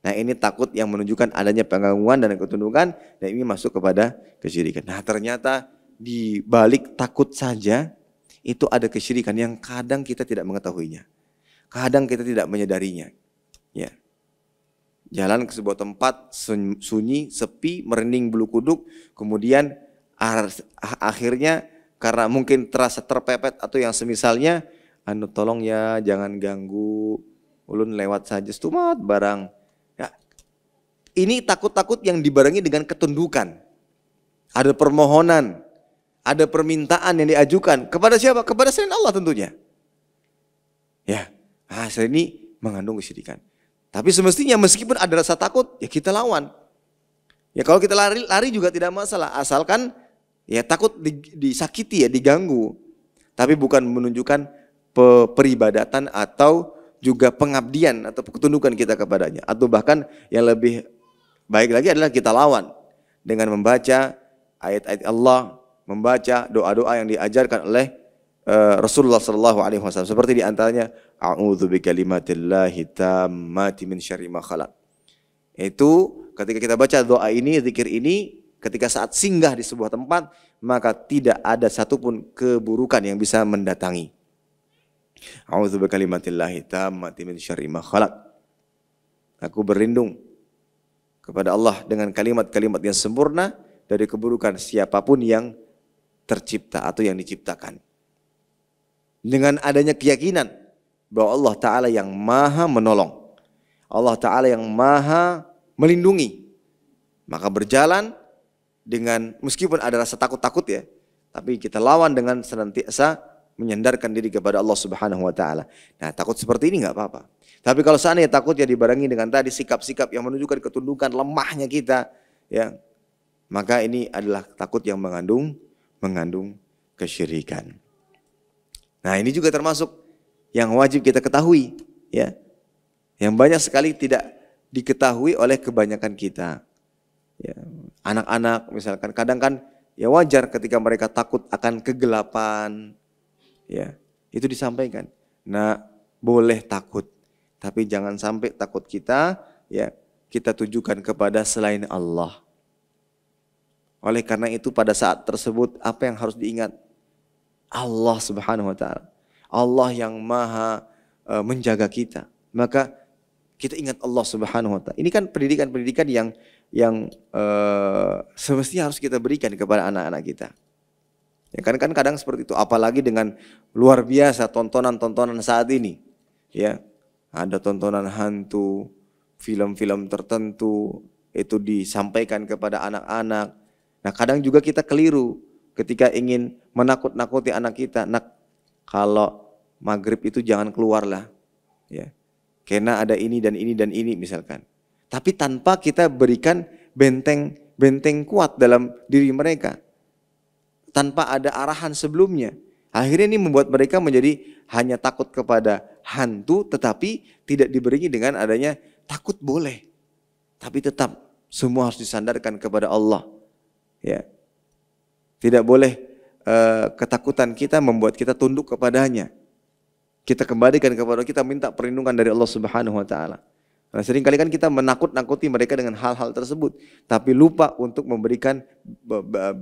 Nah, ini takut yang menunjukkan adanya pengagungan dan ketundukan, dan ini masuk kepada kesyirikan. Nah, ternyata di balik takut saja itu ada kesyirikan yang kadang kita tidak mengetahuinya. Kadang kita tidak menyadarinya. Ya. Jalan ke sebuah tempat sunyi, sepi, merinding bulu kuduk, kemudian akhirnya karena mungkin terasa terpepet atau yang semisalnya, tolong ya jangan ganggu, ulun lewat saja setumat barang. Ya, ini takut-takut yang dibarengi dengan ketundukan. Ada permohonan, ada permintaan yang diajukan kepada siapa? Kepada selain Allah tentunya. Ya, ini mengandung kesyirikan. Tapi semestinya meskipun ada rasa takut, ya kita lawan. Ya kalau kita lari juga tidak masalah, asalkan ya takut disakiti ya, diganggu. Tapi bukan menunjukkan peribadatan atau juga pengabdian atau ketundukan kita kepadanya. Atau bahkan yang lebih baik lagi adalah kita lawan dengan membaca ayat-ayat Allah, membaca doa-doa yang diajarkan oleh Rasulullah SAW. Seperti diantaranya, A'udzu bikalimatillahi tammati min syarri ma khalaq. Itu ketika kita baca doa ini, zikir ini, ketika saat singgah di sebuah tempat, maka tidak ada satupun keburukan yang bisa mendatangi. A'udzu bikalimatillahi tammati min syarri ma khalaq. Aku berlindung kepada Allah dengan kalimat-kalimat yang sempurna dari keburukan siapapun yang tercipta atau yang diciptakan. Dengan adanya keyakinan bahwa Allah Ta'ala yang maha menolong, Allah Ta'ala yang maha melindungi, maka berjalan dengan meskipun ada rasa takut-takut ya, tapi kita lawan dengan senantiasa menyandarkan diri kepada Allah Subhanahu wa Ta'ala. Nah, takut seperti ini nggak apa-apa. Tapi kalau seandainya takutnya dibarengi dengan tadi sikap-sikap yang menunjukkan ketundukan lemahnya kita, ya, maka ini adalah takut yang mengandung kesyirikan. Nah, ini juga termasuk yang wajib kita ketahui, ya. Yang banyak sekali tidak diketahui oleh kebanyakan kita. Ya, anak-anak misalkan kadang kan ya wajar ketika mereka takut akan kegelapan, ya. Itu disampaikan. Nah, boleh takut, tapi jangan sampai takut kita ya kita tujukan kepada selain Allah. Oleh karena itu pada saat tersebut apa yang harus diingat? Allah Subhanahu wa taala. Allah yang maha menjaga kita. Maka kita ingat Allah Subhanahu wa taala. Ini kan pendidikan-pendidikan yang semestinya harus kita berikan kepada anak-anak kita. Ya kan kadang seperti itu, apalagi dengan luar biasa tontonan-tontonan saat ini. Ya. Ada tontonan hantu, film-film tertentu itu disampaikan kepada anak-anak. Nah, kadang juga kita keliru ketika ingin menakut-nakuti anak kita. Nak, kalau maghrib itu jangan keluarlah. Ya. Karena ada ini dan ini dan ini misalkan. Tapi tanpa kita berikan benteng kuat dalam diri mereka. Tanpa ada arahan sebelumnya. Akhirnya ini membuat mereka menjadi hanya takut kepada hantu, tetapi tidak diberi dengan adanya takut boleh. Tapi tetap semua harus disandarkan kepada Allah. Ya. Tidak boleh ketakutan kita membuat kita tunduk kepadanya. Kita kembalikan kepada kita minta perlindungan dari Allah Subhanahu wa taala. Nah, seringkali kan kita menakut-nakuti mereka dengan hal-hal tersebut, tapi lupa untuk memberikan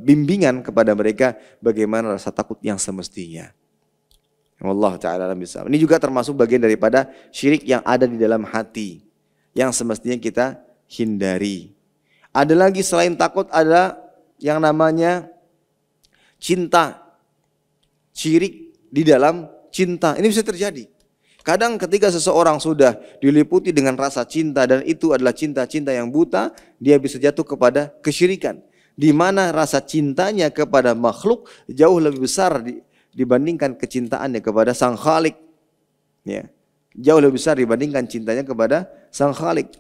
bimbingan kepada mereka bagaimana rasa takut yang semestinya. Wallahu taala alam bisawab. Ini juga termasuk bagian daripada syirik yang ada di dalam hati yang semestinya kita hindari. Ada lagi selain takut, ada yang namanya cinta. Syirik di dalam cinta. Ini bisa terjadi. Kadang ketika seseorang sudah diliputi dengan rasa cinta dan itu adalah cinta-cinta yang buta, dia bisa jatuh kepada kesyirikan. Di mana rasa cintanya kepada makhluk jauh lebih besar dibandingkan kecintaannya kepada Sang Khalik. Ya. Jauh lebih besar dibandingkan cintanya kepada Sang Khalik.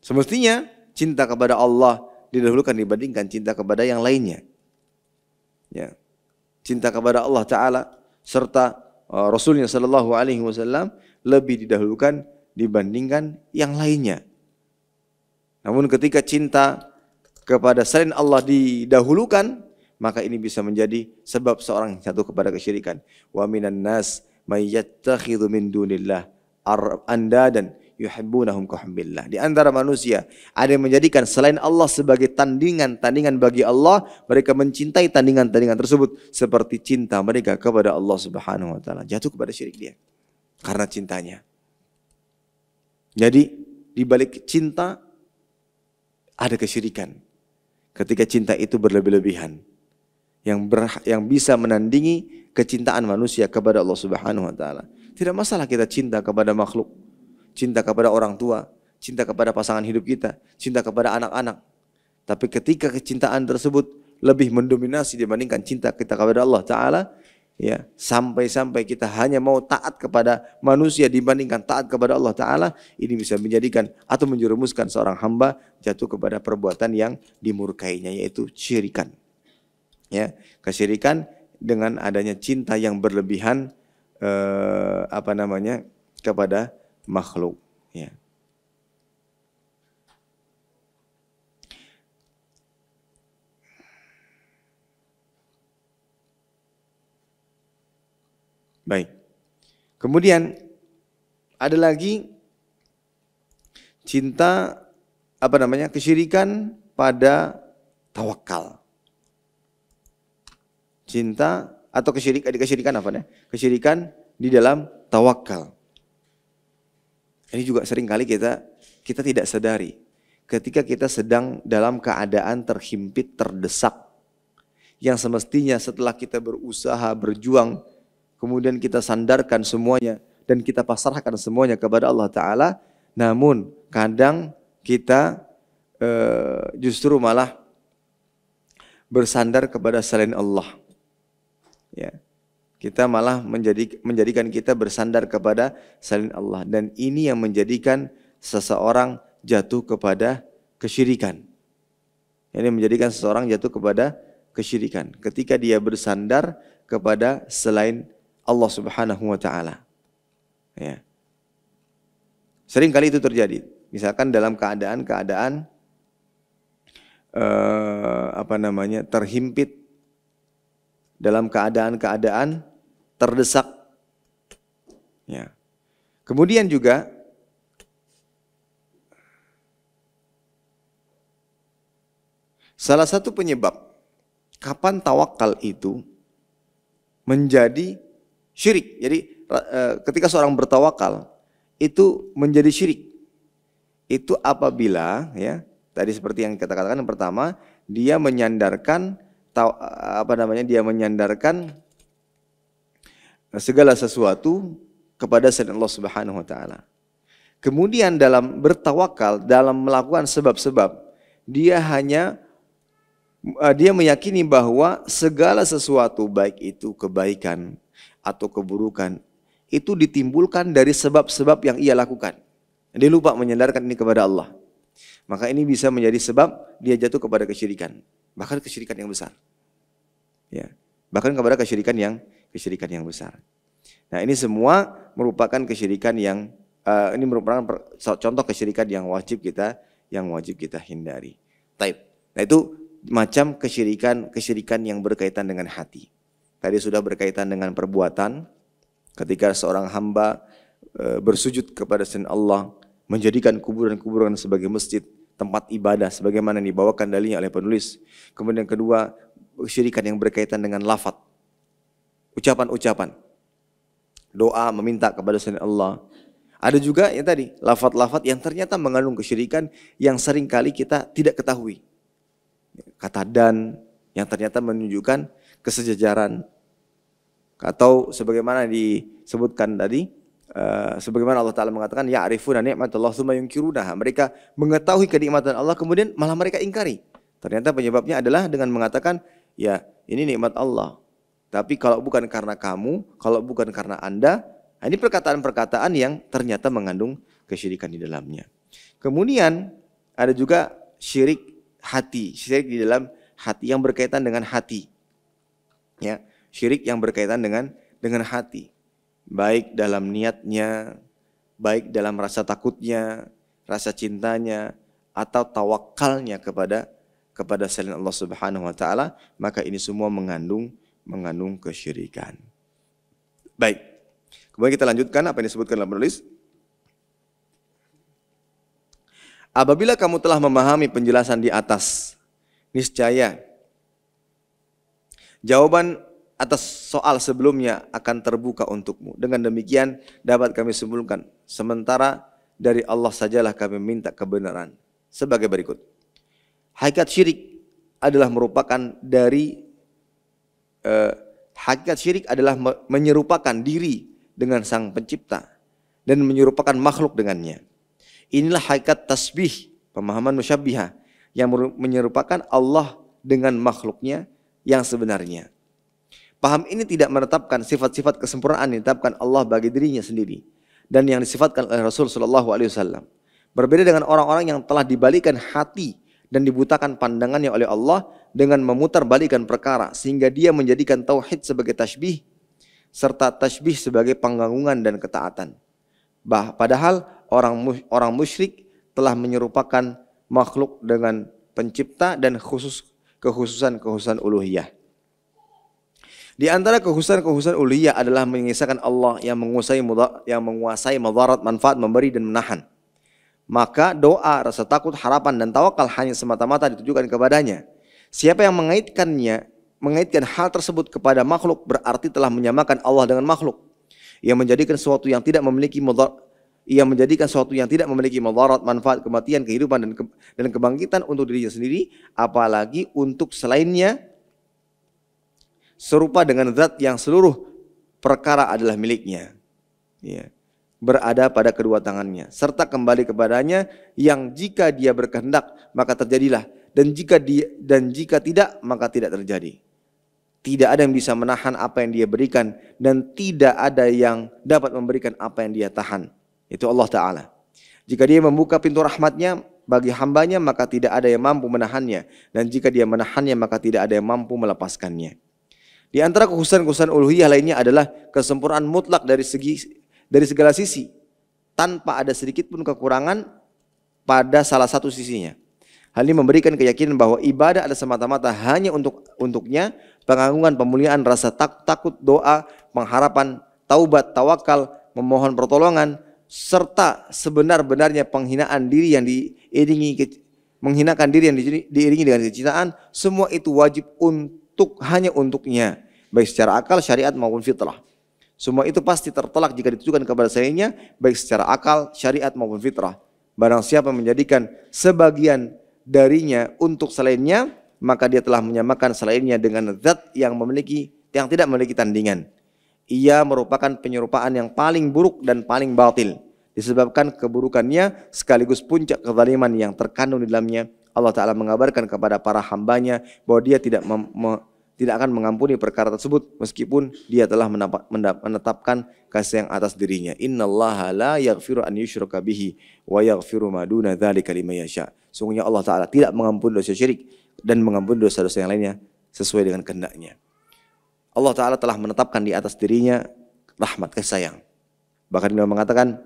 Semestinya cinta kepada Allah didahulukan dibandingkan cinta kepada yang lainnya. Ya. Cinta kepada Allah Ta'ala serta Rasulnya Sallallahu Alaihi Wasallam lebih didahulukan dibandingkan yang lainnya. Namun ketika cinta kepada selain Allah didahulukan, maka ini bisa menjadi sebab seorang jatuh kepada kesyirikan. Wa minan nas may yattakhidhu min dunillah andadan yuhibbunahum kahubbillah. Di antara manusia ada yang menjadikan selain Allah sebagai tandingan bagi Allah, mereka mencintai tandingan tersebut seperti cinta mereka kepada Allah Subhanahu wa taala. Jatuh kepada syirik dia karena cintanya. Jadi di balik cinta ada kesyirikan. Ketika cinta itu berlebih-lebihan yang bisa menandingi kecintaan manusia kepada Allah Subhanahu wa taala. Tidak masalah kita cinta kepada makhluk, cinta kepada orang tua, cinta kepada pasangan hidup kita, cinta kepada anak-anak. Tapi ketika kecintaan tersebut lebih mendominasi dibandingkan cinta kita kepada Allah Ta'ala, ya, sampai-sampai kita hanya mau taat kepada manusia dibandingkan taat kepada Allah Ta'ala, ini bisa menjadikan atau menjerumuskan seorang hamba jatuh kepada perbuatan yang dimurkainya, yaitu syirikan. Ya, kesyirikan dengan adanya cinta yang berlebihan kepada makhluk, ya. Baik. Kemudian ada lagi cinta kesyirikan pada tawakal. Cinta atau kesyirikan Kesyirikan di dalam tawakal. Ini juga seringkali kita tidak sadari. Ketika kita sedang dalam keadaan terhimpit, terdesak, yang semestinya setelah kita berusaha, berjuang, kemudian kita sandarkan semuanya dan kita pasrahkan semuanya kepada Allah Ta'ala, namun kadang kita justru malah bersandar kepada selain Allah. Ya. Kita malah menjadikan kita bersandar kepada selain Allah. Dan ini yang menjadikan seseorang jatuh kepada kesyirikan. Ini menjadikan seseorang jatuh kepada kesyirikan. Ketika dia bersandar kepada selain Allah Subhanahu wa Ta'ala. Ya. Sering kali itu terjadi. Misalkan dalam keadaan terhimpit, dalam keadaan terdesak. Ya. Kemudian juga Salah satu penyebab kapan tawakal itu menjadi syirik. Jadi ketika seorang bertawakal itu menjadi syirik. Itu apabila ya, tadi seperti yang kita katakan yang pertama, dia menyandarkan dia menyandarkan segala sesuatu kepada selain Allah Subhanahu wa taala. Kemudian dalam bertawakal, dalam melakukan sebab-sebab, dia meyakini bahwa segala sesuatu baik itu kebaikan atau keburukan itu ditimbulkan dari sebab-sebab yang ia lakukan. Dia lupa menyandarkan ini kepada Allah. Maka ini bisa menjadi sebab dia jatuh kepada kesyirikan, bahkan kesyirikan yang besar. Ya, bahkan kepada kesyirikan yang besar. Nah, ini semua merupakan kesyirikan yang ini merupakan contoh kesyirikan yang wajib kita hindari. Taib. Nah, itu macam kesyirikan yang berkaitan dengan hati. Tadi sudah berkaitan dengan perbuatan, ketika seorang hamba bersujud kepada selain Allah, menjadikan kuburan-kuburan sebagai masjid, tempat ibadah sebagaimana yang dibawakan dalilnya oleh penulis. Kemudian yang kedua, kesyirikan yang berkaitan dengan lafaz, ucapan-ucapan, doa meminta kepada selain Allah. Ada juga yang tadi lafaz-lafaz yang ternyata mengandung kesyirikan yang sering kali kita tidak ketahui. Kata dan yang ternyata menunjukkan kesejajaran, atau sebagaimana disebutkan tadi, sebagaimana Allah Ta'ala mengatakan ya'rifuna ni'matallah tsumma yunkirunaha, mereka mengetahui kenikmatan Allah kemudian malah mereka ingkari. Ternyata penyebabnya adalah dengan mengatakan, ya ini nikmat Allah, tapi kalau bukan karena kamu, kalau bukan karena Anda. Ini perkataan-perkataan yang ternyata mengandung kesyirikan di dalamnya. Kemudian ada juga syirik hati, syirik di dalam hati yang berkaitan dengan hati. Ya, syirik yang berkaitan dengan hati. Baik dalam niatnya, baik dalam rasa takutnya, rasa cintanya, atau tawakalnya kepada selain Allah Subhanahu wa taala, maka ini semua mengandung kesyirikan. Baik. Kemudian kita lanjutkan apa yang disebutkan dalam penulis. Apabila kamu telah memahami penjelasan di atas, niscaya jawaban atas soal sebelumnya akan terbuka untukmu. Dengan demikian dapat kami simpulkan, sementara dari Allah sajalah kami minta kebenaran. Sebagai berikut. Hakikat syirik adalah merupakan hakikat syirik adalah menyerupakan diri dengan sang pencipta dan menyerupakan makhluk dengannya. Inilah hakikat tasbih, pemahaman musyabbihah, yang menyerupakan Allah dengan makhluknya yang sebenarnya. Paham ini tidak menetapkan sifat-sifat kesempurnaan yang ditetapkan Allah bagi dirinya sendiri dan yang disifatkan oleh Rasul sallallahu alaihi wasallam. Berbeda dengan orang-orang yang telah dibalikan hati dan dibutakan pandangannya oleh Allah dengan memutarbalikan perkara sehingga dia menjadikan tauhid sebagai tasbih serta tasbih sebagai pengagungan dan ketaatan. Padahal orang musyrik telah menyerupakan makhluk dengan pencipta dan kekhususan uluhiyah. Di antara kekhususan uluhiyah adalah mengisahkan Allah yang menguasai madarat, manfaat, memberi dan menahan. Maka doa, rasa takut, harapan dan tawakal hanya semata-mata ditujukan kepadanya. Siapa yang mengaitkan hal tersebut kepada makhluk berarti telah menyamakan Allah dengan makhluk. Ia menjadikan sesuatu yang tidak memiliki madarat, manfaat, kematian, kehidupan dan kebangkitan untuk dirinya sendiri, apalagi untuk selainnya, serupa dengan zat yang seluruh perkara adalah miliknya. Ya. Berada pada kedua tangannya serta kembali kepadanya, yang jika dia berkehendak maka terjadilah, dan jika tidak maka tidak terjadi. Tidak ada yang bisa menahan apa yang dia berikan dan tidak ada yang dapat memberikan apa yang dia tahan. Itu Allah Ta'ala. Jika dia membuka pintu rahmatnya bagi hambanya maka tidak ada yang mampu menahannya, dan jika dia menahannya maka tidak ada yang mampu melepaskannya. Di antara kekhususan uluhiyah lainnya adalah kesempurnaan mutlak dari segala sisi, tanpa ada sedikit pun kekurangan pada salah satu sisinya. Hal ini memberikan keyakinan bahwa ibadah adalah semata-mata hanya untuknya, pengagungan, pemuliaan, rasa takut, doa, pengharapan, taubat, tawakal, memohon pertolongan, serta sebenar-benarnya penghinaan diri yang diiringi menghinakan diri yang diiringi dengan kecintaan, semua itu wajib hanya untuknya, baik secara akal, syariat maupun fitrah. Semua itu pasti tertolak jika ditujukan kepada selainnya, baik secara akal, syariat maupun fitrah. Barang siapa menjadikan sebagian darinya untuk selainnya, maka dia telah menyamakan selainnya dengan zat yang tidak memiliki tandingan. Ia merupakan penyerupaan yang paling buruk dan paling batil. Disebabkan keburukannya sekaligus puncak kezaliman yang terkandung di dalamnya, Allah Ta'ala mengabarkan kepada para hambanya bahwa dia tidak akan mengampuni perkara tersebut meskipun dia telah menetapkan kasih yang atas dirinya. Innallaha la yaghfiru an yushraka bihi wa yaghfiru ma duna dzalika liman yasha. Sungguhnya Allah Ta'ala tidak mengampuni dosa syirik dan mengampuni dosa-dosa yang lainnya sesuai dengan kehendaknya. Allah Ta'ala telah menetapkan di atas dirinya rahmat kasih sayang. Bahkan beliau mengatakan,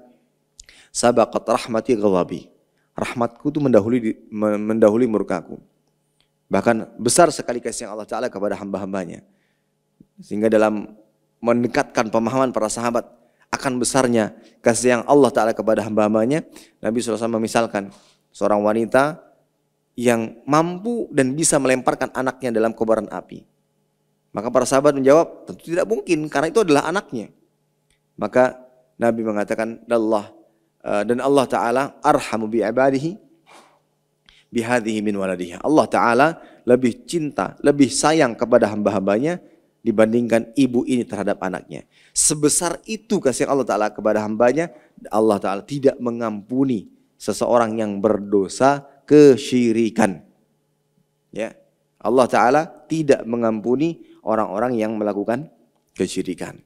sabaqat rahmati ghadabi. Rahmatku itu mendahului murkaku. Bahkan besar sekali kasih yang Allah Ta'ala kepada hamba-hambanya. Sehingga dalam mendekatkan pemahaman para sahabat akan besarnya kasih yang Allah Ta'ala kepada hamba-hambanya, Nabi SAW memisalkan seorang wanita yang mampu dan bisa melemparkan anaknya dalam kobaran api. Maka para sahabat menjawab, tentu tidak mungkin karena itu adalah anaknya. Maka Nabi mengatakan, dan Allah Ta'ala arhamu bi'ibadihi bihadhihi min waladiha. Allah Ta'ala lebih cinta, lebih sayang kepada hamba-hambanya dibandingkan ibu ini terhadap anaknya. Sebesar itu kasih Allah Ta'ala kepada hambanya, Allah Ta'ala tidak mengampuni seseorang yang berdosa kesyirikan. Ya, Allah Ta'ala tidak mengampuni orang-orang yang melakukan kesyirikan.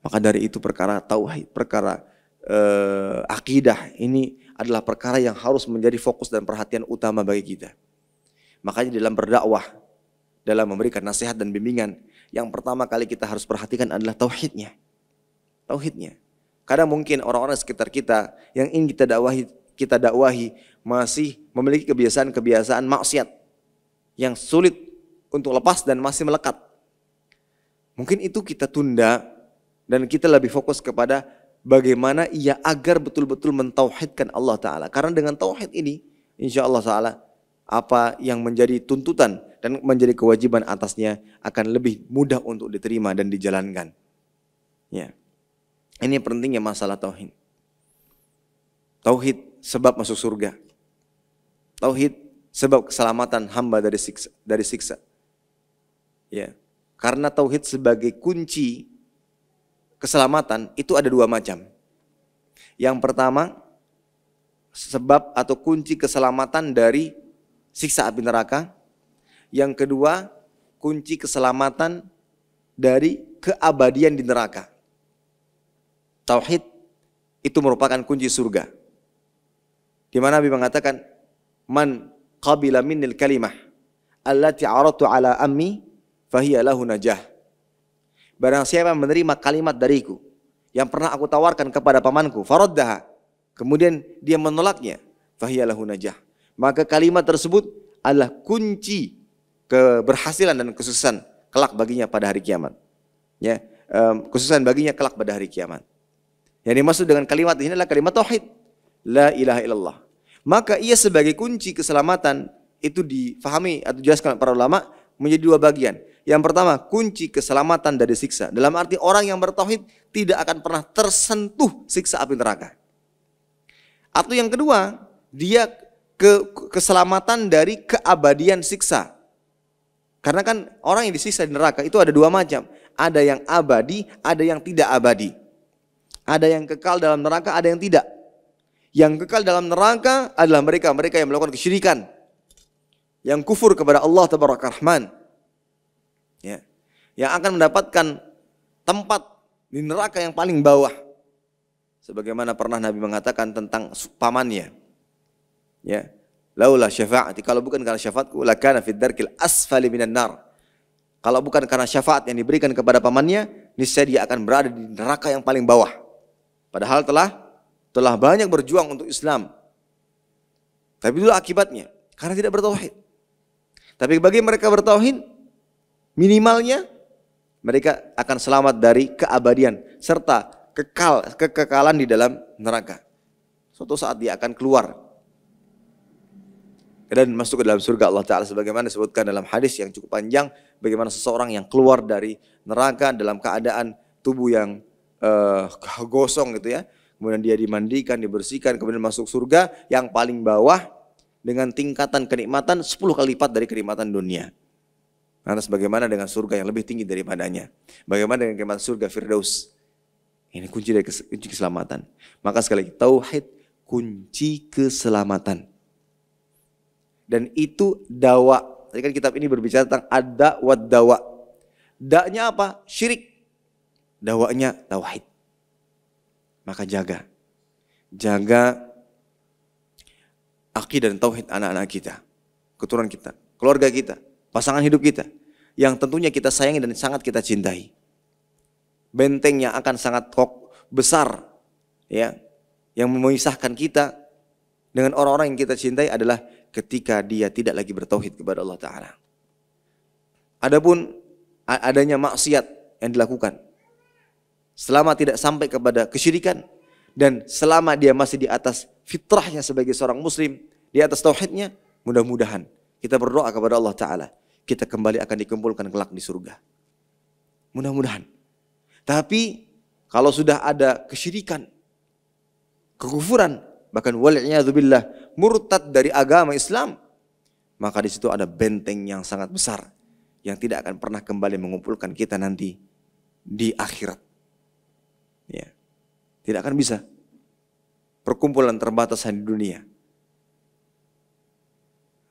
Maka dari itu perkara tauhid, perkara akidah ini adalah perkara yang harus menjadi fokus dan perhatian utama bagi kita. Makanya dalam berdakwah, dalam memberikan nasihat dan bimbingan, yang pertama kali kita harus perhatikan adalah tauhidnya. Tauhidnya. Karena mungkin orang-orang sekitar kita yang ingin kita dakwahi masih memiliki kebiasaan-kebiasaan maksiat yang sulit untuk lepas dan masih melekat. Mungkin itu kita tunda dan kita lebih fokus kepada bagaimana ia agar betul-betul mentauhidkan Allah Ta'ala. Karena dengan tauhid ini, insya Allah Ta'ala, apa yang menjadi tuntutan dan menjadi kewajiban atasnya akan lebih mudah untuk diterima dan dijalankan. Ya. Ini pentingnya masalah tauhid. Tauhid sebab masuk surga. Tauhid sebab keselamatan hamba dari siksa. Ya. Karena tauhid sebagai kunci keselamatan itu ada dua macam. Yang pertama, sebab atau kunci keselamatan dari siksa api neraka. Yang kedua, kunci keselamatan dari keabadian di neraka. Tauhid itu merupakan kunci surga. Di mana Nabi mengatakan, man qabila minnil kalimah allati aratu ala ammi fahiya lahu najah. Barang siapa yang menerima kalimat dariku yang pernah aku tawarkan kepada pamanku, faraddaha, kemudian dia menolaknya, fahiya lahu najah. Maka kalimat tersebut adalah kunci keberhasilan dan kesuksesan kelak baginya pada hari kiamat. Ya, kesuksesan baginya kelak pada hari kiamat. Yang dimaksud dengan kalimat ini adalah kalimat tauhid, la ilaha illallah. Maka ia sebagai kunci keselamatan itu difahami atau dijelaskan para ulama menjadi dua bagian. Yang pertama, kunci keselamatan dari siksa. Dalam arti orang yang bertauhid tidak akan pernah tersentuh siksa api neraka. Atau yang kedua, dia keselamatan dari keabadian siksa. Karena kan orang yang disiksa di neraka itu ada dua macam. Ada yang abadi, ada yang tidak abadi. Ada yang kekal dalam neraka, ada yang tidak. Yang kekal dalam neraka adalah mereka yang melakukan kesyirikan, yang kufur kepada Allah Tabaraka Rahman, ya, yang akan mendapatkan tempat di neraka yang paling bawah. Sebagaimana pernah Nabi mengatakan tentang pamannya, ya, laula syafaati, kalau bukan karena syafaatku, lakana fid darkil asfali minan nar. Kalau bukan karena syafaat yang diberikan kepada pamannya, niscaya dia akan berada di neraka yang paling bawah. Padahal telah banyak berjuang untuk Islam. Tapi itulah akibatnya, karena tidak bertauhid. Tapi bagi mereka bertauhid, minimalnya mereka akan selamat dari keabadian serta kekekalan di dalam neraka. Suatu saat dia akan keluar. dan masuk ke dalam surga Allah Ta'ala. Sebagaimana disebutkan dalam hadis yang cukup panjang, bagaimana seseorang yang keluar dari neraka dalam keadaan tubuh yang gosong gitu ya. Kemudian dia dimandikan, dibersihkan, kemudian masuk surga yang paling bawah dengan tingkatan kenikmatan 10 kali lipat dari kenikmatan dunia. Lantas bagaimana dengan surga yang lebih tinggi daripadanya? Bagaimana dengan kenikmatan surga Firdaus? Ini kunci dari kunci keselamatan. Maka sekali lagi, tauhid kunci keselamatan. Dan itu dawa. Tadi kan kitab ini berbicara tentang ada wa dawa. Da-nya apa? Syirik. Dawanya tauhid. Maka jaga akidah dan tauhid anak-anak kita, keturunan kita, keluarga kita, pasangan hidup kita, yang tentunya kita sayangi dan sangat kita cintai. Benteng yang akan sangat besar, ya, yang memisahkan kita dengan orang-orang yang kita cintai adalah ketika dia tidak lagi bertauhid kepada Allah Ta'ala. Adapun adanya maksiat yang dilakukan, selama tidak sampai kepada kesyirikan dan selama dia masih di atas fitrahnya sebagai seorang muslim, di atas tauhidnya, mudah-mudahan kita berdoa kepada Allah Ta'ala, kita kembali akan dikumpulkan kelak di surga. Mudah-mudahan. Tapi kalau sudah ada kesyirikan, kekufuran, bahkan wal'iyadzubillah, murtad dari agama Islam, maka di situ ada benteng yang sangat besar yang tidak akan pernah kembali mengumpulkan kita nanti di akhirat. Ya. Tidak akan bisa. Perkumpulan terbatas hanya di dunia.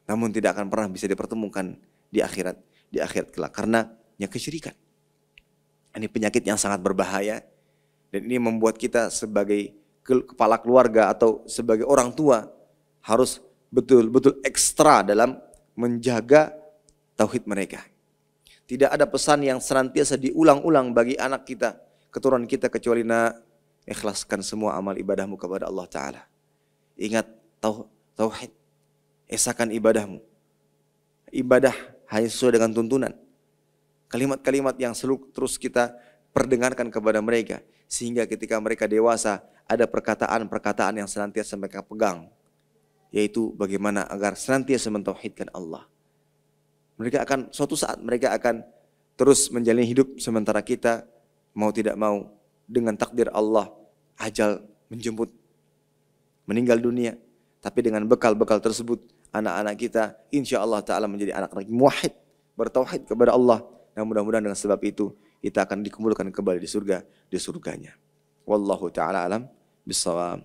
Namun tidak akan pernah bisa dipertemukan di akhirat kelak karena kesyirikan. Ini penyakit yang sangat berbahaya dan ini membuat kita sebagai kepala keluarga atau sebagai orang tua harus betul-betul ekstra dalam menjaga tauhid mereka. Tidak ada pesan yang senantiasa diulang-ulang bagi anak kita, keturunan kita, kecuali ikhlaskan semua amal ibadahmu kepada Allah Ta'ala. Ingat tauhid, esakan ibadahmu. Ibadah hanya sesuai dengan tuntunan. Kalimat-kalimat yang selalu terus kita perdengarkan kepada mereka, sehingga ketika mereka dewasa ada perkataan-perkataan yang senantiasa mereka pegang, yaitu bagaimana agar senantiasa mentauhidkan Allah. Suatu saat mereka akan terus menjalani hidup sementara kita mau tidak mau dengan takdir Allah ajal menjemput, meninggal dunia. Tapi dengan bekal-bekal tersebut anak-anak kita insya Allah Ta'ala menjadi anak-anak muwahhid, bertauhid kepada Allah. Dan mudah-mudahan dengan sebab itu kita akan dikumpulkan kembali di surganya. Wallahu ta'ala alam bissawab.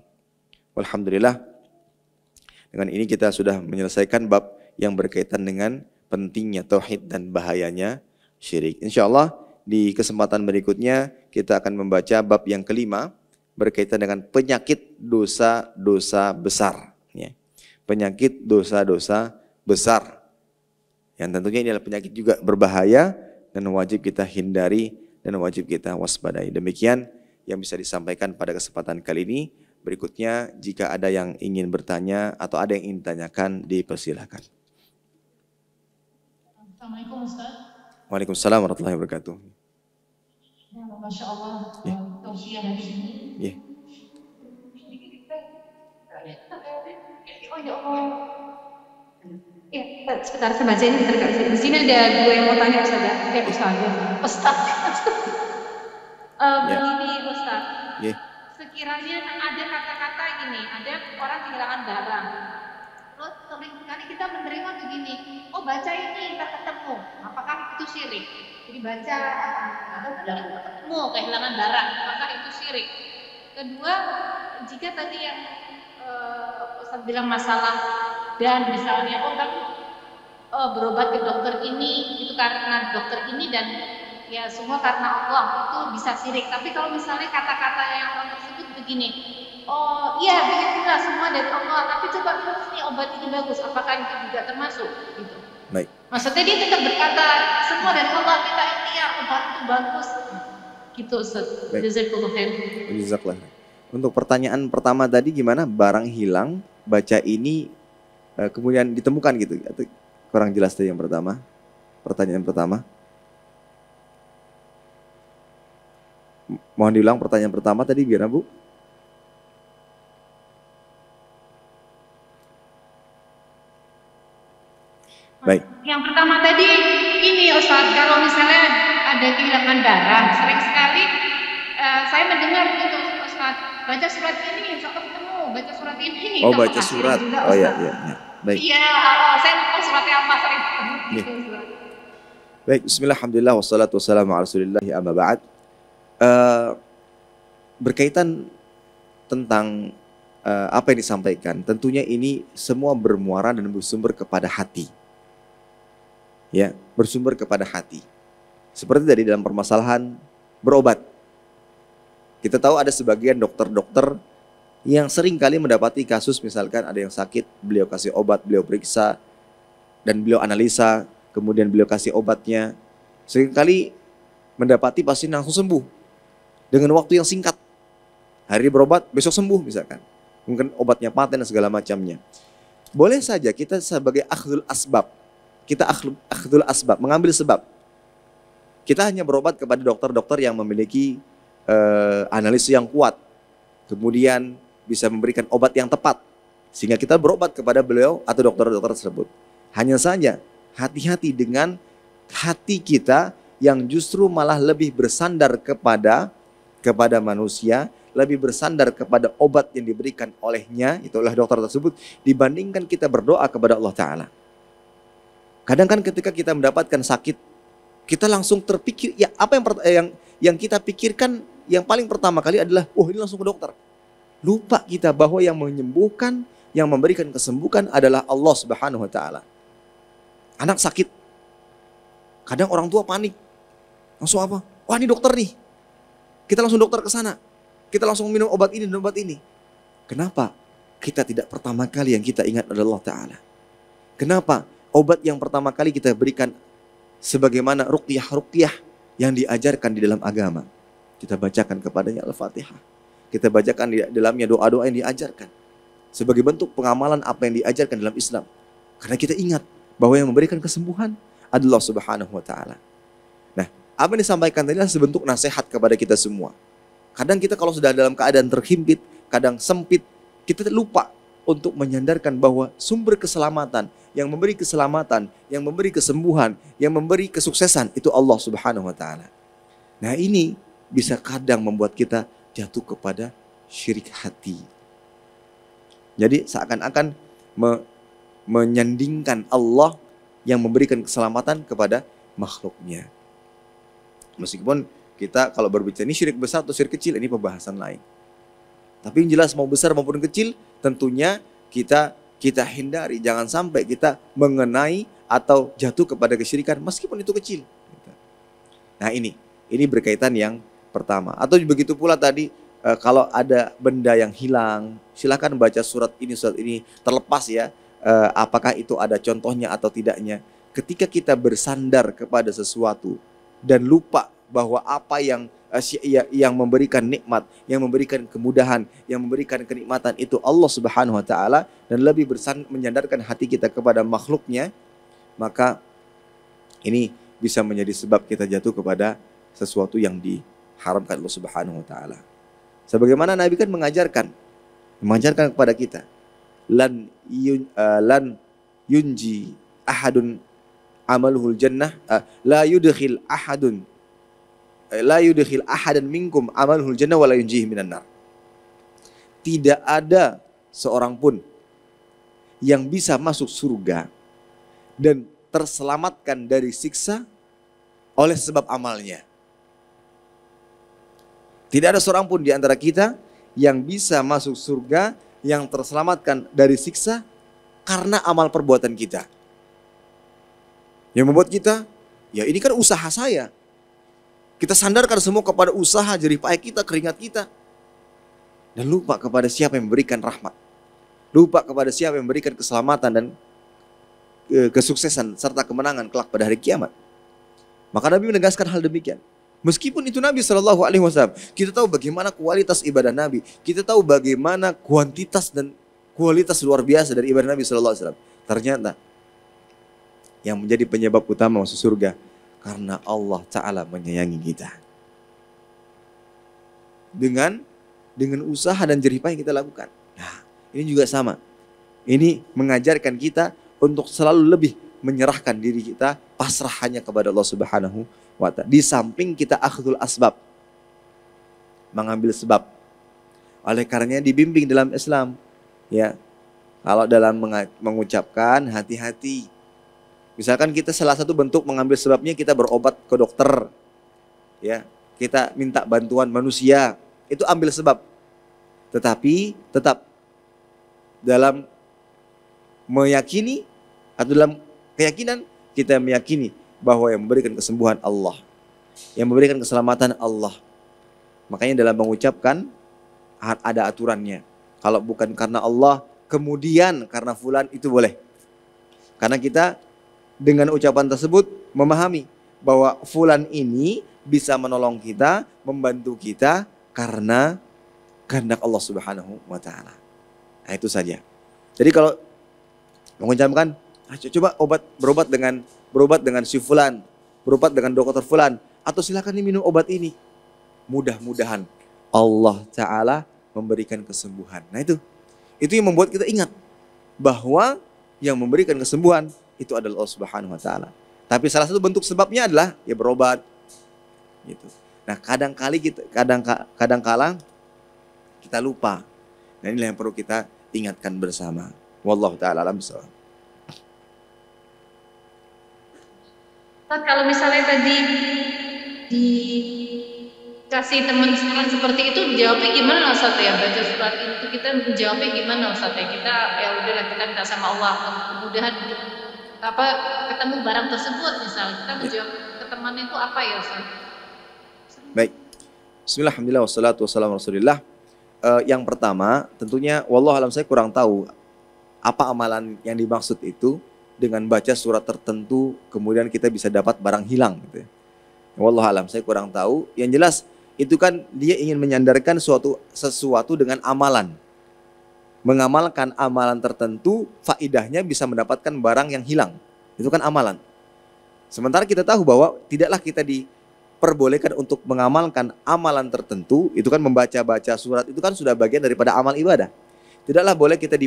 Walhamdulillah, dengan ini kita sudah menyelesaikan bab yang berkaitan dengan pentingnya tauhid dan bahayanya syirik. Insyaallah di kesempatan berikutnya kita akan membaca bab yang kelima berkaitan dengan penyakit dosa-dosa besar. Ya. Penyakit dosa-dosa besar. Yang tentunya ini adalah penyakit juga berbahaya dan wajib kita hindari dan wajib kita waspadai. Demikian yang bisa disampaikan pada kesempatan kali ini. Berikutnya jika ada yang ingin bertanya atau ada yang ingin ditanyakan, dipersilakan. Assalamualaikum Ustaz. Waalaikumsalam warahmatullahi wabarakatuh. Ya, Masya Allah, tausiah hari ini. Yeah. Oh ya Allah. Ya, sebentar saya baca ini bentar. Di sini ada dua yang mau tanya Ustaz ya. Ustaz. Begini Ustaz. Yeah. Sekiranya ada kata-kata gini, ada orang kehilangan barang. Terus sering kali kita menerima begini, oh baca ini tak ketemu, apakah itu syirik? Jadi baca atau tidak ketemu kehilangan barang, apakah itu syirik? Kedua, jika tadi yang Ustaz bilang masalah dan misalnya berobat ke dokter ini itu karena dokter ini dan ya semua karena Allah, itu bisa syirik. Tapi kalau misalnya kata-kata yang orang tersebut begini, oh iya begitulah semua dari Allah, tapi coba ini obat ini bagus, apakah itu juga termasuk? Gitu. Baik. Maksudnya dia tetap berkata semua dari Allah, kita ikhtiar obat itu bagus. Gitu Ustaz. Jazakallahu khair. Jazakallah. Untuk pertanyaan pertama tadi gimana? Barang hilang, baca ini kemudian ditemukan gitu? Atau kurang jelas tadi yang pertama? Pertanyaan pertama. Mohon diulang pertanyaan pertama tadi gimana Bu? Baik. Yang pertama tadi ini Ustaz, kalau misalnya ada kehilangan darah, sering sekali saya mendengar gitu Ustaz, baca surat ini insya Allah ketemu, baca surat ini. Oh, Apakah baca syirik surat. juga, Oh ya, Ustaz? ya, ya. Baik. Iya, saya lupa suratnya apa, sering ketemu gitu Ustaz. Baik, bismillah, alhamdulillah, wassalatu wassalamu ala rasulillahi amma ba'd. Berkaitan tentang apa yang disampaikan, tentunya ini semua bermuara dan bersumber kepada hati. Ya, bersumber kepada hati. Seperti tadi dalam permasalahan berobat. Kita tahu ada sebagian dokter-dokter yang sering kali mendapati kasus, misalkan ada yang sakit, beliau kasih obat, beliau periksa, dan beliau analisa, kemudian beliau kasih obatnya. Seringkali mendapati pasien langsung sembuh dengan waktu yang singkat. Hari berobat, besok sembuh misalkan. Mungkin obatnya paten dan segala macamnya. Boleh saja kita sebagai akhdul asbab, kita akhdul asbab, mengambil sebab. Kita hanya berobat kepada dokter-dokter yang memiliki analisis yang kuat. Kemudian bisa memberikan obat yang tepat. Sehingga kita berobat kepada beliau atau dokter-dokter tersebut. Hanya saja hati-hati dengan hati kita yang justru malah lebih bersandar kepada manusia, lebih bersandar kepada obat yang diberikan olehnya, itulah dokter tersebut, dibandingkan kita berdoa kepada Allah Ta'ala. Kadang kan ketika kita mendapatkan sakit, kita langsung terpikir, ya apa yang kita pikirkan yang paling pertama kali adalah, ini langsung ke dokter. Lupa kita bahwa yang menyembuhkan, yang memberikan kesembuhan adalah Allah Subhanahu Wa Ta'ala. Anak sakit, kadang orang tua panik, langsung apa? Wah, ini dokter nih, kita langsung dokter ke sana, kita langsung minum obat ini dan obat ini. Kenapa? Kita tidak pertama kali yang kita ingat adalah Allah Ta'ala. Kenapa? Obat yang pertama kali kita berikan sebagaimana ruqyah yang diajarkan di dalam agama. Kita bacakan kepadanya Al-Fatihah. Kita bacakan di dalamnya doa-doa yang diajarkan. Sebagai bentuk pengamalan apa yang diajarkan dalam Islam. Karena kita ingat bahwa yang memberikan kesembuhan adalah Subhanahu Wa Ta'ala. Nah, apa yang disampaikan tadi adalah sebentuk nasihat kepada kita semua. Kadang kita kalau sudah dalam keadaan terhimpit, kadang sempit, kita lupa untuk menyandarkan bahwa sumber keselamatan, yang memberi keselamatan, yang memberi kesembuhan, yang memberi kesuksesan, itu Allah Subhanahu Wa Ta'ala. Nah, ini bisa kadang membuat kita jatuh kepada syirik hati. Jadi seakan-akan menyandingkan Allah yang memberikan keselamatan kepada makhluknya. Meskipun kita kalau berbicara ini syirik besar atau syirik kecil, ini pembahasan lain. Tapi yang jelas mau besar maupun kecil, tentunya kita hindari. Jangan sampai kita mengenai atau jatuh kepada kesyirikan meskipun itu kecil. Nah, ini berkaitan yang pertama. Atau begitu pula tadi, kalau ada benda yang hilang, silakan baca surat ini, terlepas ya, apakah itu ada contohnya atau tidaknya. Ketika kita bersandar kepada sesuatu dan lupa bahwa apa yang memberikan nikmat, yang memberikan kemudahan, yang memberikan kenikmatan itu Allah Subhanahu Wa Ta'ala, dan lebih menyandarkan hati kita kepada makhluknya, maka ini bisa menjadi sebab kita jatuh kepada sesuatu yang diharamkan Allah Subhanahu Wa Ta'ala. Sebagaimana Nabi kan mengajarkan kepada kita, lan yunji ahadun amaluhul jannah, la yudkhil ahadan minkum amaluhul jannah wa la yunjihi minan nar. Tidak ada seorang pun yang bisa masuk surga dan terselamatkan dari siksa oleh sebab amalnya. Tidak ada seorang pun di antara kita yang bisa masuk surga, yang terselamatkan dari siksa karena amal perbuatan kita. Yang membuat kita, ya ini kan usaha saya. Kita sandarkan semua kepada usaha jerih payah kita, keringat kita. Dan lupa kepada siapa yang memberikan rahmat. Lupa kepada siapa yang memberikan keselamatan dan kesuksesan serta kemenangan kelak pada hari kiamat. Maka Nabi menegaskan hal demikian. Meskipun itu Nabi SAW, kita tahu bagaimana kualitas ibadah Nabi. Kita tahu bagaimana kuantitas dan kualitas luar biasa dari ibadah Nabi SAW. Ternyata yang menjadi penyebab utama masuk surga, karena Allah Ta'ala menyayangi kita. Dengan usaha dan jerih payah yang kita lakukan. Nah, ini juga sama. Ini mengajarkan kita untuk selalu lebih menyerahkan diri kita, pasrah hanya kepada Allah Subhanahu wa Ta'ala. Di samping kita akhdul asbab, mengambil sebab. Oleh karenanya dibimbing dalam Islam, ya. Kalau dalam mengucapkan, hati-hati. Misalkan kita salah satu bentuk mengambil sebabnya kita berobat ke dokter, ya. Kita minta bantuan manusia, itu ambil sebab. Tetapi tetap dalam meyakini atau dalam keyakinan kita meyakini bahwa yang memberikan kesembuhan Allah, yang memberikan keselamatan Allah. Makanya dalam mengucapkan ada aturannya. Kalau bukan karena Allah, kemudian karena fulan, itu boleh. Karena kita dengan ucapan tersebut memahami bahwa fulan ini bisa menolong kita, membantu kita karena kehendak Allah Subhanahu wa Ta'ala. Nah, itu saja. Jadi kalau mengucapkan, coba berobat dengan si fulan, berobat dengan dokter fulan, atau silakan minum obat ini. Mudah-mudahan Allah Ta'ala memberikan kesembuhan. Nah, itu yang membuat kita ingat bahwa yang memberikan kesembuhan itu adalah Allah Subhanahu wa Ta'ala. Tapi salah satu bentuk sebabnya adalah ya berobat. Gitu. Nah, kadang-kala kita lupa. Nah, inilah yang perlu kita ingatkan bersama. Wallahu ta'ala alam bissawab. Kalau misalnya tadi dikasih teman saran seperti itu, jawabnya gimana Ustaz ya? Baca surat itu kita menjawabnya gimana Ustaz ya? Kita ya udahlah, kita minta sama Allah kemudahan untuk ketemu barang tersebut. Misalnya kita menjawab ke temannya itu apa ya Ustaz? Baik. Bismillahirrahmanirrahim. Wassalatu wassalamu Rasulillah. Yang pertama, tentunya wallahualam saya kurang tahu apa amalan yang dimaksud itu dengan baca surat tertentu kemudian kita bisa dapat barang hilang gitu ya. Wallahualam saya kurang tahu. Yang jelas itu kan dia ingin menyandarkan sesuatu dengan amalan. Mengamalkan amalan tertentu, faidahnya bisa mendapatkan barang yang hilang. Itu kan amalan. Sementara kita tahu bahwa tidaklah kita diperbolehkan untuk mengamalkan amalan tertentu. Itu kan membaca-baca surat itu kan sudah bagian daripada amal ibadah. Tidaklah boleh kita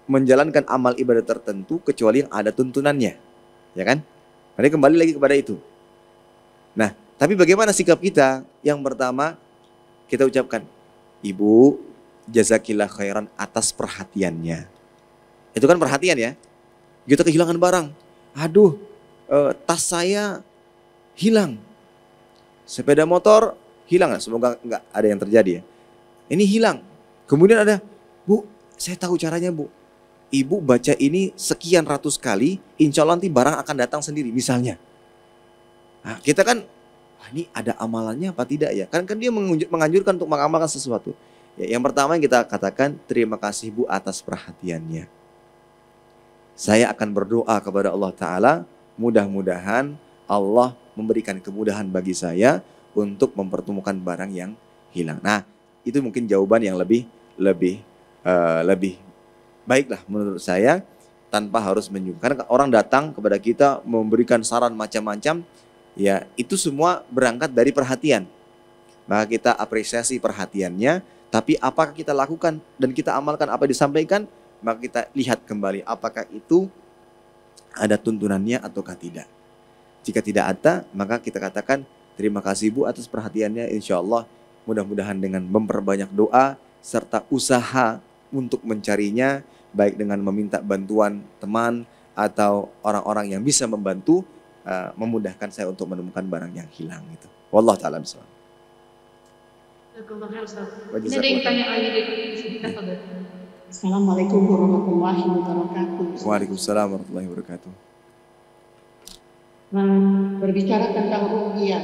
menjalankan amal ibadah tertentu kecuali yang ada tuntunannya, ya kan? Mari kembali lagi kepada itu. Nah, tapi bagaimana sikap kita? Yang pertama, kita ucapkan, Ibu, jazakillah khairan atas perhatiannya. Itu kan perhatian ya. Kita kehilangan barang. Aduh, tas saya hilang. Sepeda motor hilang. Semoga enggak ada yang terjadi ya. Ini hilang. Kemudian ada, Bu, saya tahu caranya Bu. Ibu baca ini sekian ratus kali, insya Allah nanti barang akan datang sendiri misalnya. Nah, kita kan, ini ada amalannya apa tidak ya? Kan dia menganjurkan untuk mengamalkan sesuatu. Ya, yang pertama yang kita katakan, terima kasih Bu atas perhatiannya. Saya akan berdoa kepada Allah Ta'ala, mudah-mudahan Allah memberikan kemudahan bagi saya untuk mempertemukan barang yang hilang. Nah, itu mungkin jawaban yang lebih baiklah menurut saya, tanpa harus menyinggung. Karena orang datang kepada kita memberikan saran macam-macam, ya itu semua berangkat dari perhatian. Maka kita apresiasi perhatiannya, tapi apakah kita lakukan dan kita amalkan apa yang disampaikan, maka kita lihat kembali apakah itu ada tuntunannya ataukah tidak. Jika tidak ada, maka kita katakan terima kasih Bu atas perhatiannya, insya Allah mudah-mudahan dengan memperbanyak doa serta usaha untuk mencarinya, baik dengan meminta bantuan teman atau orang-orang yang bisa membantu, memudahkan saya untuk menemukan barang yang hilang itu. Wallahu ta'ala bishawab. Assalamualaikum warahmatullahi wabarakatuh. Waalaikumsalam warahmatullahi wabarakatuh. Berbicara tentang ruqyah,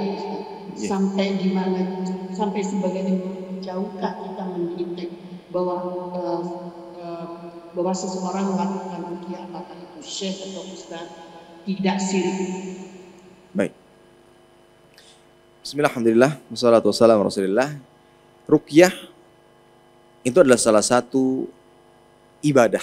sampai di mana, sampai sebagian jauhkah kita mendetek bahwa seseorang melakukan ruqyah, apakah itu syekh atau ustaz, tidak syirik. Baik. Bismillahirrahmanirrahim. Wassalatu wassalamu Rasulillah. Ruqyah itu adalah salah satu ibadah.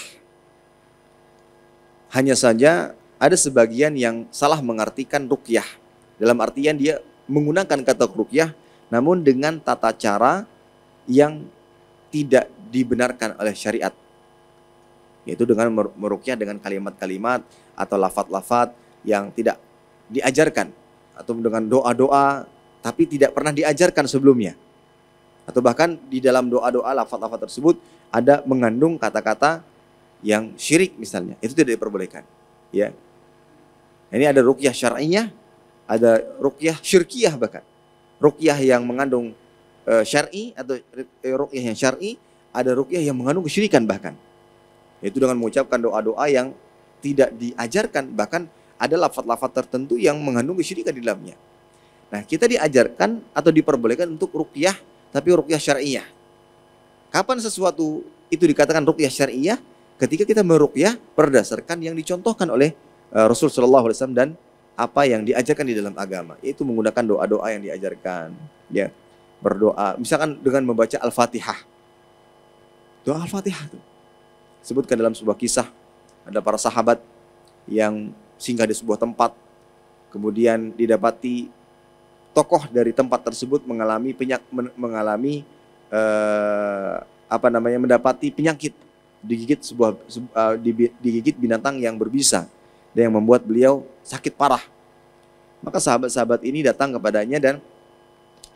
Hanya saja ada sebagian yang salah mengartikan ruqyah. Dalam artian dia menggunakan kata ruqyah namun dengan tata cara yang tidak dibenarkan oleh syariat. yaitu dengan meruqyah dengan kalimat-kalimat atau lafaz-lafaz yang tidak diajarkan, atau dengan doa-doa tapi tidak pernah diajarkan sebelumnya, atau bahkan di dalam doa-doa lafaz-lafaz tersebut ada mengandung kata-kata yang syirik misalnya, itu tidak diperbolehkan. Ya, ini ada ruqyah syar'iyah, ada ruqyah syirkiyah, bahkan ruqyah yang mengandung syar'i atau ruqyah yang syar'i, ada ruqyah yang mengandung kesyirikan bahkan. Yaitu dengan mengucapkan doa-doa yang tidak diajarkan, bahkan ada lafaz-lafaz tertentu yang mengandung kesyirikan di dalamnya. Nah, kita diajarkan atau diperbolehkan untuk ruqyah, tapi ruqyah syar'iyah. Kapan sesuatu itu dikatakan ruqyah syar'iyah? Ketika kita meruqyah berdasarkan yang dicontohkan oleh Rasul sallallahu alaihi wasallam dan apa yang diajarkan di dalam agama, yaitu menggunakan doa-doa yang diajarkan, ya. Berdoa misalkan dengan membaca Al-Fatihah. Doa Al-Fatihah itu sebutkan dalam sebuah kisah, ada para sahabat yang singgah di sebuah tempat, kemudian didapati tokoh dari tempat tersebut mendapati penyakit, digigit binatang yang berbisa dan yang membuat beliau sakit parah. Maka sahabat-sahabat ini datang kepadanya dan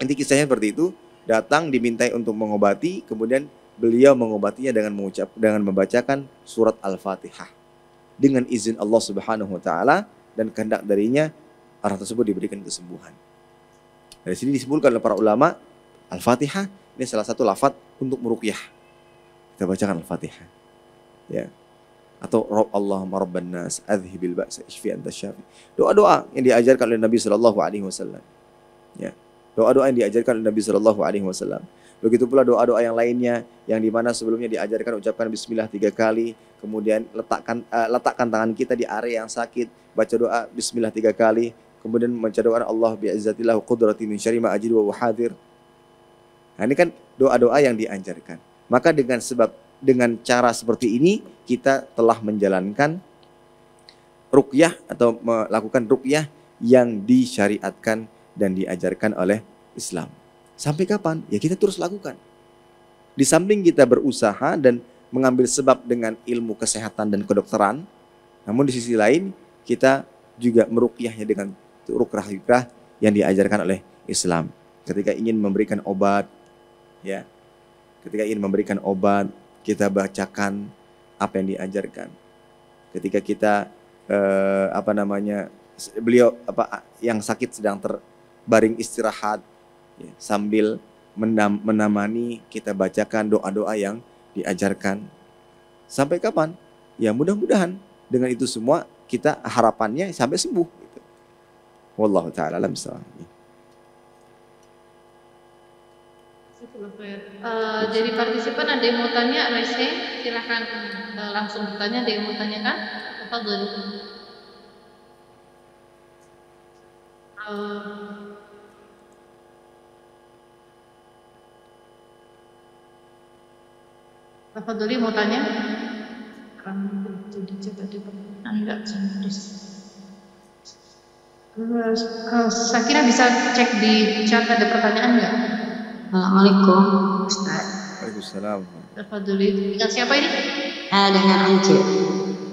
inti kisahnya seperti itu, datang dimintai untuk mengobati, kemudian beliau mengobatinya dengan membacakan surat Al-Fatihah dengan izin Allah Subhanahu wa taala, dan kehendak darinya orang tersebut diberikan kesembuhan. Dari sini disebutkan oleh para ulama, Al-Fatihah ini salah satu lafaz untuk meruqyah. Kita bacakan Al-Fatihah. Ya. Atau Allahumma rabban nas adhibil ba'sa ishfi anta syafi. Doa-doa yang diajarkan oleh Nabi sallallahu alaihi wasallam. Ya. Doa-doa yang diajarkan oleh Nabi sallallahu alaihi wasallam. Begitu pula doa-doa yang lainnya yang dimana sebelumnya diajarkan ucapkan bismillah 3 kali, kemudian letakkan tangan kita di area yang sakit, baca doa bismillah 3 kali, kemudian membaca doa Allah bi'izzatillah wa qudrati min syarri ma ajidu wa hadir. Nah, ini kan doa-doa yang diajarkan. Maka dengan cara seperti ini kita telah menjalankan ruqyah atau melakukan ruqyah yang disyariatkan dan diajarkan oleh Islam. Sampai kapan? Ya kita terus lakukan. Di samping kita berusaha dan mengambil sebab dengan ilmu kesehatan dan kedokteran, namun di sisi lain kita juga meruqyahnya dengan ruqyah yang diajarkan oleh Islam. Ketika ingin memberikan obat, ya, ketika ingin memberikan obat, kita bacakan apa yang diajarkan. Ketika kita yang sakit sedang terbaring istirahat, ya, sambil menemani kita bacakan doa-doa yang diajarkan. Sampai kapan? Ya mudah-mudahan dengan itu semua kita harapannya sampai sembuh. Gitu. Wallahu ta'ala alam bissawab. Jadi partisipan ada yang mau tanya, raise hand, silahkan langsung bertanya. Ada yang mau tanyakan? Tafadhol. Tafadholi mau tanya? Jadi coba di Anda terus. Sakina bisa cek di chat ada pertanyaan nggak? Assalamualaikum Ustaz. Waalaikumsalam. Tafadholi. Dengan siapa ini? Dengan Ance.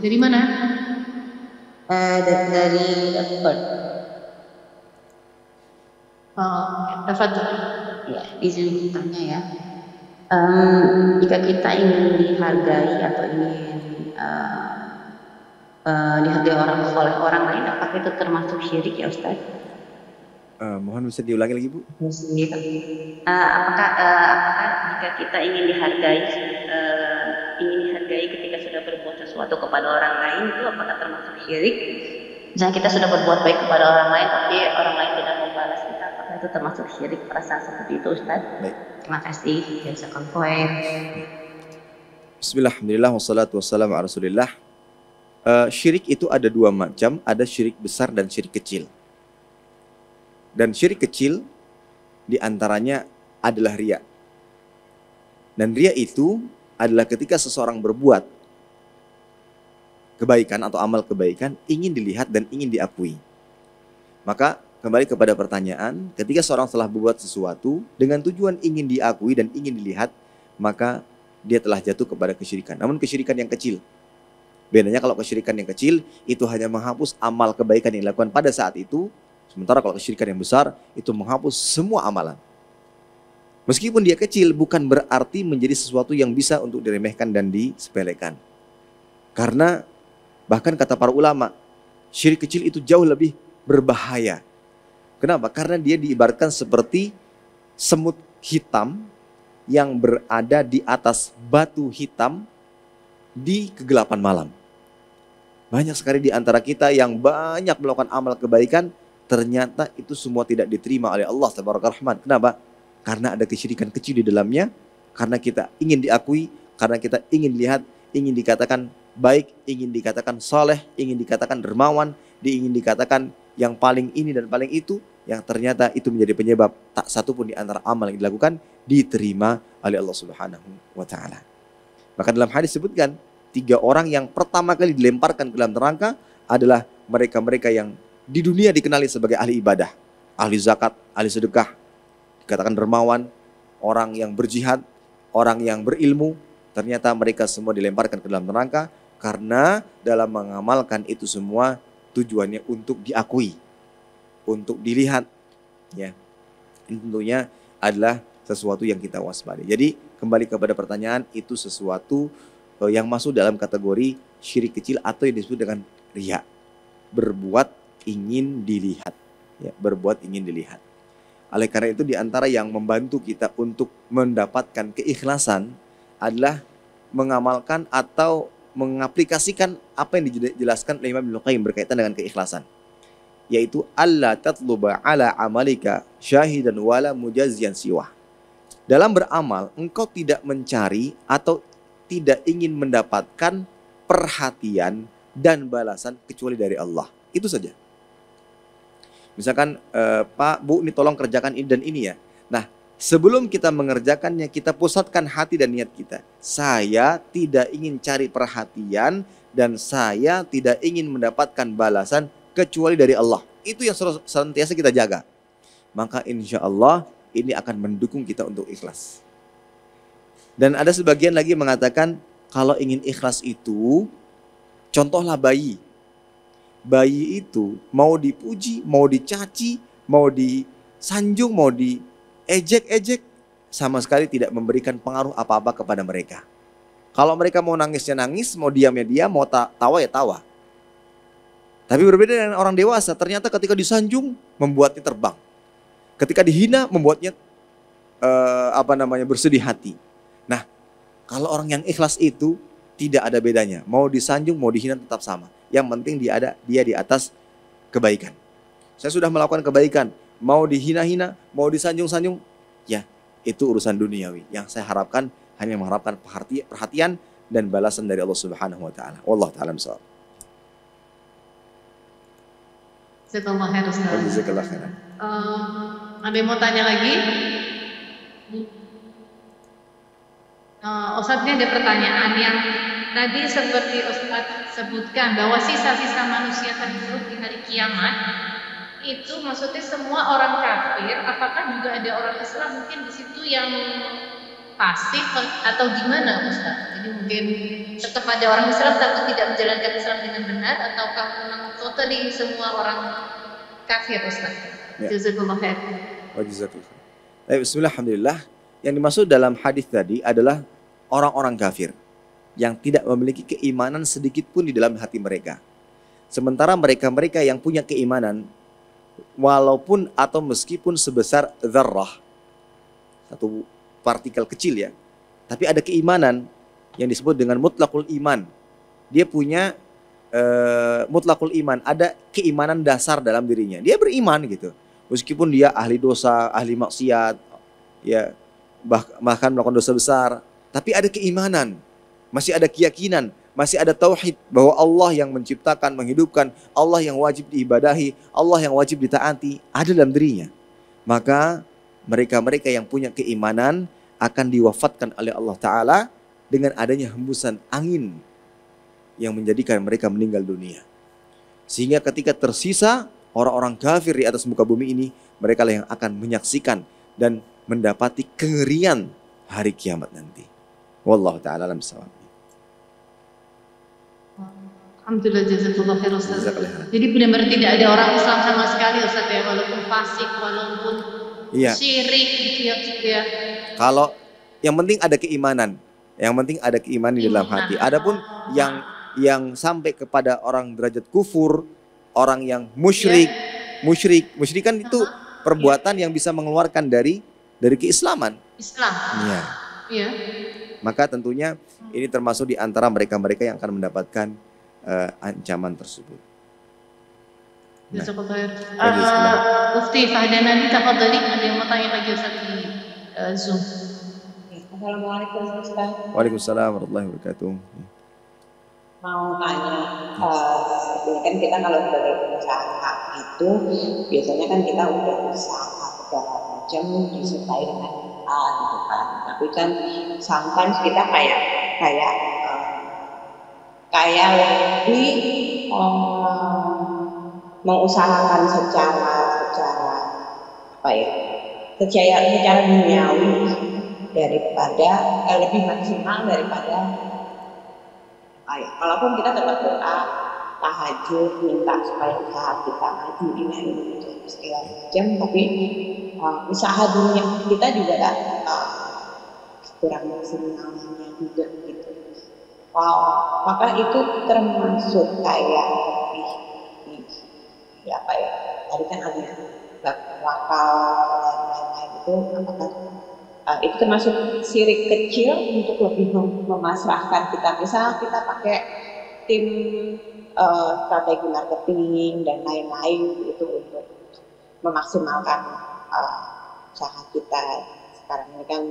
Dari mana? Dari Perth. Tafadholi. Ya, izin bertanya ya. Jika kita ingin dihargai atau ingin dihargai oleh orang lain, apakah itu termasuk syirik ya Ustaz? Mohon bisa diulangi lagi Bu. Apakah jika kita ingin dihargai ketika sudah berbuat sesuatu kepada orang lain, itu apakah termasuk syirik? Misalnya kita sudah berbuat baik kepada orang lain, tapi orang lain tidak membalas kita, apakah itu termasuk syirik? Perasaan seperti itu Ustaz? Baik. Terima kasih. Jazakallahu khair. Bismillah, alhamdulillah, wassalatu wassalamu ala rasulillah. Syirik itu ada dua macam, ada syirik besar dan syirik kecil. Dan syirik kecil diantaranya adalah riya. Dan riya itu adalah ketika seseorang berbuat kebaikan atau amal kebaikan, ingin dilihat dan ingin diakui. Maka kembali kepada pertanyaan, ketika seorang telah berbuat sesuatu dengan tujuan ingin diakui dan ingin dilihat, maka dia telah jatuh kepada kesyirikan. Namun kesyirikan yang kecil. Bedanya kalau kesyirikan yang kecil itu hanya menghapus amal kebaikan yang dilakukan pada saat itu. Sementara kalau kesyirikan yang besar itu menghapus semua amalan. Meskipun dia kecil bukan berarti menjadi sesuatu yang bisa untuk diremehkan dan disepelekan. Karena bahkan kata para ulama, syirik kecil itu jauh lebih berbahaya. Kenapa? Karena dia diibaratkan seperti semut hitam yang berada di atas batu hitam di kegelapan malam. Banyak sekali di antara kita yang banyak melakukan amal kebaikan, ternyata itu semua tidak diterima oleh Allah Tabaraka Rahman. Kenapa? Karena ada kesyirikan kecil di dalamnya, karena kita ingin diakui, karena kita ingin lihat, ingin dikatakan baik, ingin dikatakan soleh, ingin dikatakan dermawan, ingin dikatakan yang paling ini dan paling itu, yang ternyata itu menjadi penyebab tak satu pun di antara amal yang dilakukan diterima oleh Allah Subhanahu wa Ta'ala. Maka dalam hadis disebutkan 3 orang yang pertama kali dilemparkan ke dalam neraka adalah mereka-mereka yang di dunia dikenali sebagai ahli ibadah, ahli zakat, ahli sedekah, dikatakan dermawan, orang yang berjihad, orang yang berilmu. Ternyata mereka semua dilemparkan ke dalam neraka karena dalam mengamalkan itu semua tujuannya untuk diakui, untuk dilihat. Ya, ini tentunya adalah sesuatu yang kita waspadai. Jadi kembali kepada pertanyaan, itu sesuatu yang masuk dalam kategori syirik kecil atau yang disebut dengan riya, berbuat ingin dilihat, ya, berbuat ingin dilihat. Oleh karena itu di antara yang membantu kita untuk mendapatkan keikhlasan adalah mengamalkan atau mengaplikasikan apa yang dijelaskan oleh Imam Ibnu Qayyim berkaitan dengan keikhlasan, yaitu alla tatluba ala amalika syahidan wala mujazian siwah. Dalam beramal engkau tidak mencari atau tidak ingin mendapatkan perhatian dan balasan kecuali dari Allah. Itu saja. Misalkan, Pak, Bu, ini tolong kerjakan ini dan ini ya. Nah, sebelum kita mengerjakannya, kita pusatkan hati dan niat kita. Saya tidak ingin cari perhatian dan saya tidak ingin mendapatkan balasan kecuali dari Allah. Itu yang senantiasa kita jaga. Maka insya Allah ini akan mendukung kita untuk ikhlas. Dan ada sebagian lagi mengatakan kalau ingin ikhlas itu, contohlah bayi. Bayi itu mau dipuji, mau dicaci, mau disanjung, mau diejek-ejek, sama sekali tidak memberikan pengaruh apa-apa kepada mereka. Kalau mereka mau nangisnya nangis, mau diamnya diam, mau tawa ya tawa. Tapi berbeda dengan orang dewasa, ternyata ketika disanjung membuatnya terbang. Ketika dihina membuatnya bersedih hati. Nah, kalau orang yang ikhlas itu tidak ada bedanya. Mau disanjung, mau dihina tetap sama. Yang penting dia di atas kebaikan. Saya sudah melakukan kebaikan, mau dihina-hina, mau disanjung-sanjung, ya itu urusan duniawi. Yang saya harapkan hanya mengharapkan perhatian dan balasan dari Allah Subhanahu wa Ta'ala. Wallahu ta'ala bishawab. Jazakallah khairan. Ada yang mau tanya lagi? Ustadz, ini ada pertanyaan yang tadi seperti Ustadz sebutkan bahwa sisa-sisa manusia terburuk di hari kiamat itu maksudnya semua orang kafir. Apakah juga ada orang Islam mungkin di situ yang pasif atau gimana, Ustadz? Jadi mungkin tetap ada orang Islam tapi tidak menjalankan Islam dengan benar, ataukah memang totally semua orang kafir, Ustadz? Jazakallah khair. Bismillah, alhamdulillah. Yang dimaksud dalam hadis tadi adalah orang-orang kafir yang tidak memiliki keimanan sedikit pun di dalam hati mereka. Sementara mereka-mereka yang punya keimanan, walaupun atau meskipun sebesar dzarrah, satu partikel kecil ya, tapi ada keimanan yang disebut dengan mutlaqul iman. Dia punya mutlaqul iman, ada keimanan dasar dalam dirinya. Dia beriman gitu, meskipun dia ahli dosa, ahli maksiat, ya bahkan melakukan dosa besar, tapi ada keimanan, masih ada keyakinan, masih ada tauhid bahwa Allah yang menciptakan, menghidupkan, Allah yang wajib diibadahi, Allah yang wajib ditaati ada dalam dirinya. Maka mereka-mereka yang punya keimanan akan diwafatkan oleh Allah Ta'ala dengan adanya hembusan angin yang menjadikan mereka meninggal dunia. Sehingga ketika tersisa orang-orang kafir di atas muka bumi ini, mereka lah yang akan menyaksikan dan mendapati kengerian hari kiamat nanti. Wallahu ta'ala alam bissawab. Alhamdulillah, jazakallah khair Ustaz. Jazakallah khair. Jadi benar-benar tidak ada orang Islam sama sekali Ustaz ya, walaupun fasik, walaupun Iya. syirik gitu ya Ustaz ya. Kalau yang penting ada keimanan, yang penting ada keimanan di dalam hati. Adapun yang sampai kepada orang derajat kufur, orang yang musyrik kan itu perbuatan yang bisa mengeluarkan dari keislaman. Islam. Iya. Iya. Maka tentunya ini termasuk di antara mereka-mereka yang akan mendapatkan ancaman tersebut. Nah. Jazakallah khair. Ufti Fahdana, tafadhali, ada yang mau tanya lagi Ustaz di Zoom. Assalamualaikum Ustaz. Waalaikumsalam warahmatullahi wabarakatuh. Mau tanya, sebetulnya kan kita kalau sebagai pengusaha itu biasanya kan kita udah usaha segala macam disertai dengan gitu kan. Tapi kan sometimes kita kayak lebih mengusahakan secara secara duniawi daripada lebih maksimal daripada walaupun kita tetap doa tahajud minta supaya usaha kita maju ini segala macam, tapi usaha dunia kita juga kurang maksimalnya juga gitu. Apakah itu termasuk kayak tadi kan ada wakal dan lain-lain itu, apakah itu termasuk syirik kecil untuk lebih memasrahkan kita, misal kita pakai tim strategi marketing dan lain-lain itu untuk memaksimalkan usaha kita. Sekarang ini kan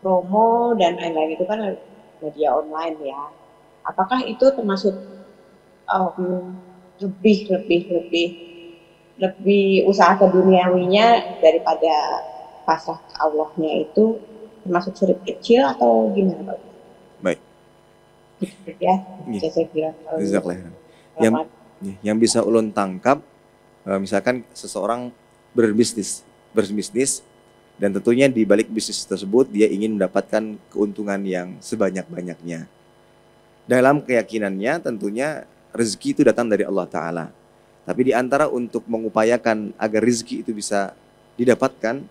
promo dan lain-lain itu kan media online ya. Apakah itu termasuk lebih usaha keduniawinya daripada pasrah ke Allahnya, itu termasuk syirik kecil atau gimana Pak? Baik. Ya, saya kira. Yang bisa ulun tangkap, misalkan seseorang berbisnis dan tentunya di balik bisnis tersebut dia ingin mendapatkan keuntungan yang sebanyak-banyaknya. Dalam keyakinannya tentunya rezeki itu datang dari Allah Ta'ala. Tapi di antara untuk mengupayakan agar rezeki itu bisa didapatkan,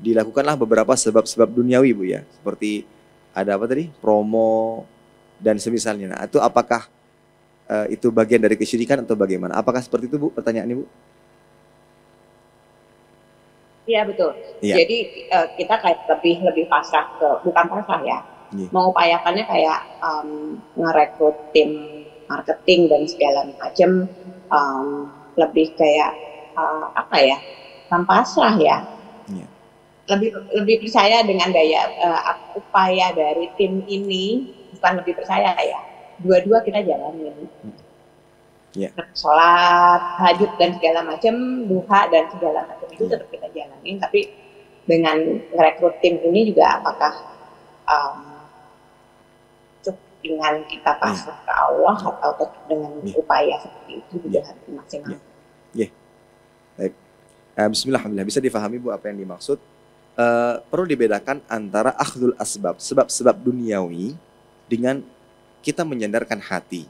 dilakukanlah beberapa sebab-sebab duniawi Bu ya. Seperti ada apa tadi? Promo dan semisalnya. Nah, itu apakah itu bagian dari kesyirikan atau bagaimana? Apakah seperti itu Bu pertanyaannya Bu? Iya betul. Ya. Jadi kita kayak lebih pasrah ke, bukan pasrah ya. Mengupayakannya kayak ngerekrut tim marketing dan segala macam, lebih kayak tanpa pasrah ya. Lebih percaya dengan daya upaya dari tim ini, bukan lebih percaya ya. Dua-dua kita jalanin. Sholat, tahajud dan segala macam, duha dan segala macam itu tetap kita jalanin. Tapi dengan merekrut tim ini juga apakah cukup dengan kita pasrah ke Allah atau tetap dengan upaya seperti itu juga harus maksimal. Baik. Bismillahirrahmanirrahim. Bisa difahami Bu apa yang dimaksud? Perlu dibedakan antara akhdul asbab, sebab-sebab duniawi, dengan kita menyandarkan hati.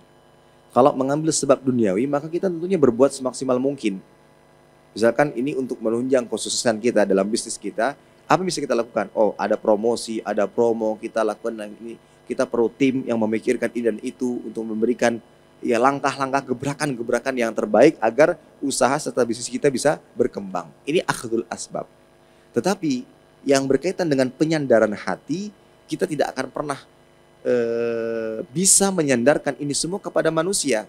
Kalau mengambil sebab duniawi, maka kita tentunya berbuat semaksimal mungkin. Misalkan ini untuk menunjang kesuksesan kita dalam bisnis kita, apa yang bisa kita lakukan? Oh, ada promosi, ada promo, kita lakukan ini. Kita perlu tim yang memikirkan ini dan itu untuk memberikan ya langkah-langkah gebrakan-gebrakan yang terbaik agar usaha serta bisnis kita bisa berkembang. Ini akhdul asbab. Tetapi yang berkaitan dengan penyandaran hati, kita tidak akan pernah bisa menyandarkan ini semua kepada manusia.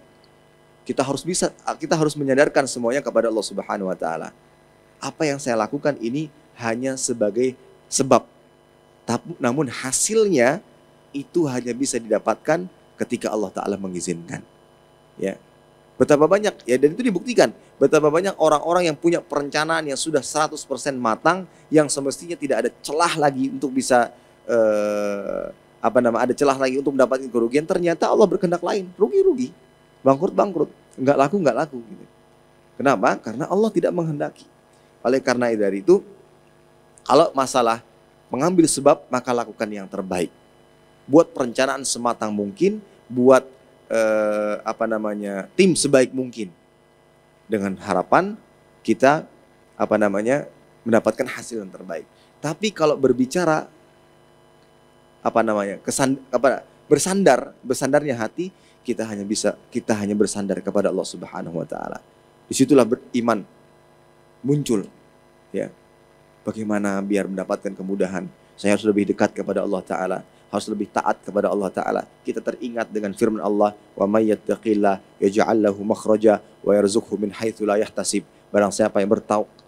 Kita harus menyandarkan semuanya kepada Allah Subhanahu wa taala. Apa yang saya lakukan ini hanya sebagai sebab. Namun hasilnya itu hanya bisa didapatkan ketika Allah Ta'ala mengizinkan. Ya. Betapa banyak, ya, dan itu dibuktikan. Betapa banyak orang-orang yang punya perencanaan yang sudah 100% matang, yang semestinya tidak ada celah lagi untuk bisa ada celah lagi untuk mendapatkan kerugian. Ternyata Allah berkehendak lain, rugi-rugi, bangkrut, nggak laku gitu. Kenapa? Karena Allah tidak menghendaki. Oleh karena dari itu, kalau masalah mengambil sebab, maka lakukan yang terbaik. Buat perencanaan sematang mungkin, buat tim sebaik mungkin dengan harapan kita mendapatkan hasil yang terbaik. Tapi kalau berbicara bersandarnya hati, kita hanya bersandar kepada Allah Subhanahu wa taala. Disitulah beriman muncul, ya. Bagaimana biar mendapatkan kemudahan? Saya harus lebih dekat kepada Allah taala, harus lebih taat kepada Allah taala. Kita teringat dengan firman Allah, "Wa may yattaqillah yaj'al lahu makhraja wa yarzuqhu min haitsu la yahtasib." Barang siapa yang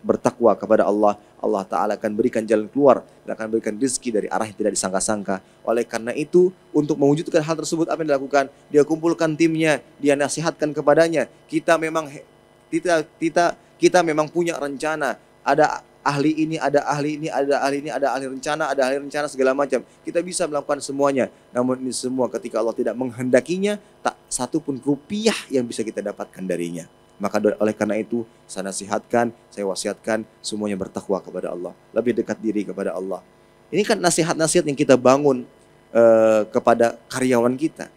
bertakwa kepada Allah, Allah Ta'ala akan berikan jalan keluar dan akan berikan rezeki dari arah yang tidak disangka-sangka. Oleh karena itu, untuk mewujudkan hal tersebut, apa yang dilakukan? Dia kumpulkan timnya, dia nasihatkan kepadanya. Kita memang punya rencana. Ada ahli ini, ada ahli ini, ada ahli ini, ada ahli rencana segala macam. Kita bisa melakukan semuanya. Namun ini semua ketika Allah tidak menghendakinya, tak satu pun rupiah yang bisa kita dapatkan darinya. Maka oleh karena itu saya nasihatkan, saya wasiatkan semuanya bertakwa kepada Allah, lebih dekat diri kepada Allah. Ini kan nasihat-nasihat yang kita bangun kepada karyawan kita,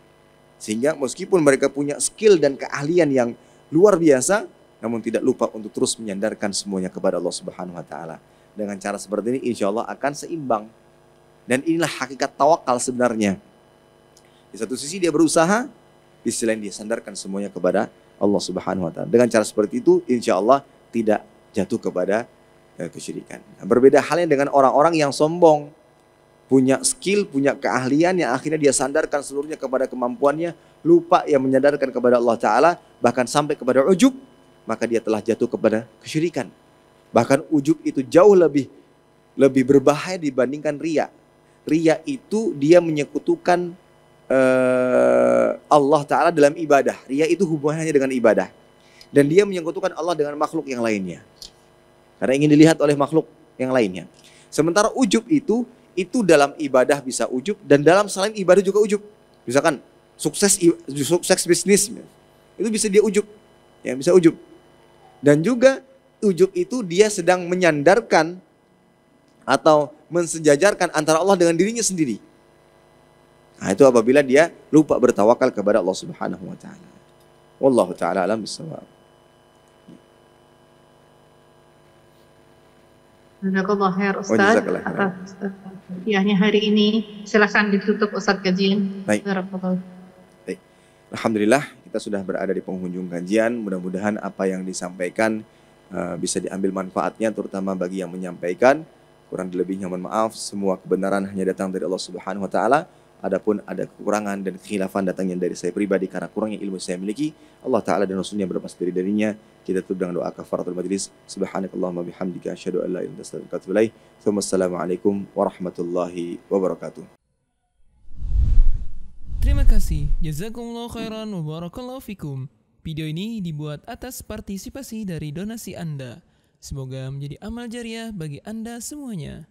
sehingga meskipun mereka punya skill dan keahlian yang luar biasa, namun tidak lupa untuk terus menyandarkan semuanya kepada Allah Subhanahu Wa Taala. Dengan cara seperti ini, insya Allah akan seimbang. Dan inilah hakikat tawakal sebenarnya. Di satu sisi dia berusaha, di sisi lain dia sandarkan semuanya kepada Allah Subhanahu wa taala. Dengan cara seperti itu, insya Allah tidak jatuh kepada kesyirikan. Nah, berbeda halnya dengan orang-orang yang sombong, punya skill, punya keahlian yang akhirnya dia sandarkan seluruhnya kepada kemampuannya, lupa yang menyadarkan kepada Allah Ta'ala, bahkan sampai kepada ujub, maka dia telah jatuh kepada kesyirikan. Bahkan ujub itu jauh lebih berbahaya dibandingkan riya. Riya itu dia menyekutukan Allah Ta'ala dalam ibadah. Riya itu hubungannya dengan ibadah. Dan dia menyekutukan Allah dengan makhluk yang lainnya, karena ingin dilihat oleh makhluk yang lainnya. Sementara ujub itu dalam ibadah bisa ujub, dan dalam selain ibadah juga ujub. Misalkan sukses bisnis, itu bisa dia ujub, ya, bisa ujub. Dan juga ujub itu dia sedang menyandarkan atau mensejajarkan antara Allah dengan dirinya sendiri. Nah, itu apabila dia lupa bertawakal kepada Allah Subhanahu wa taala. Wallahu taala alam bissawab. Jazakallah khair Ustaz atas kuliahnya hari ini. Silakan ditutup Ustaz kajian. Baik. Alhamdulillah kita sudah berada di penghujung kajian. Mudah-mudahan apa yang disampaikan bisa diambil manfaatnya, terutama bagi yang menyampaikan. Kurang lebihnya mohon maaf. Semua kebenaran hanya datang dari Allah Subhanahu wa taala. Adapun ada kekurangan dan kekhilafan datangnya dari saya pribadi karena kurangnya ilmu saya miliki, Allah Ta'ala dan Rasulnya berlepas darinya. Kita tutup dengan doa kafaratul majlis. Subhanakallahumma bihamdika asyhadu an la ilaha illa anta astaghfiruka wa atubu ilaik. Wassalamualaikum warahmatullahi wabarakatuh. Terima kasih. Jazakumullah khairan wa barakallahu fikum. Video ini dibuat atas partisipasi dari donasi Anda. Semoga menjadi amal jariah bagi Anda semuanya.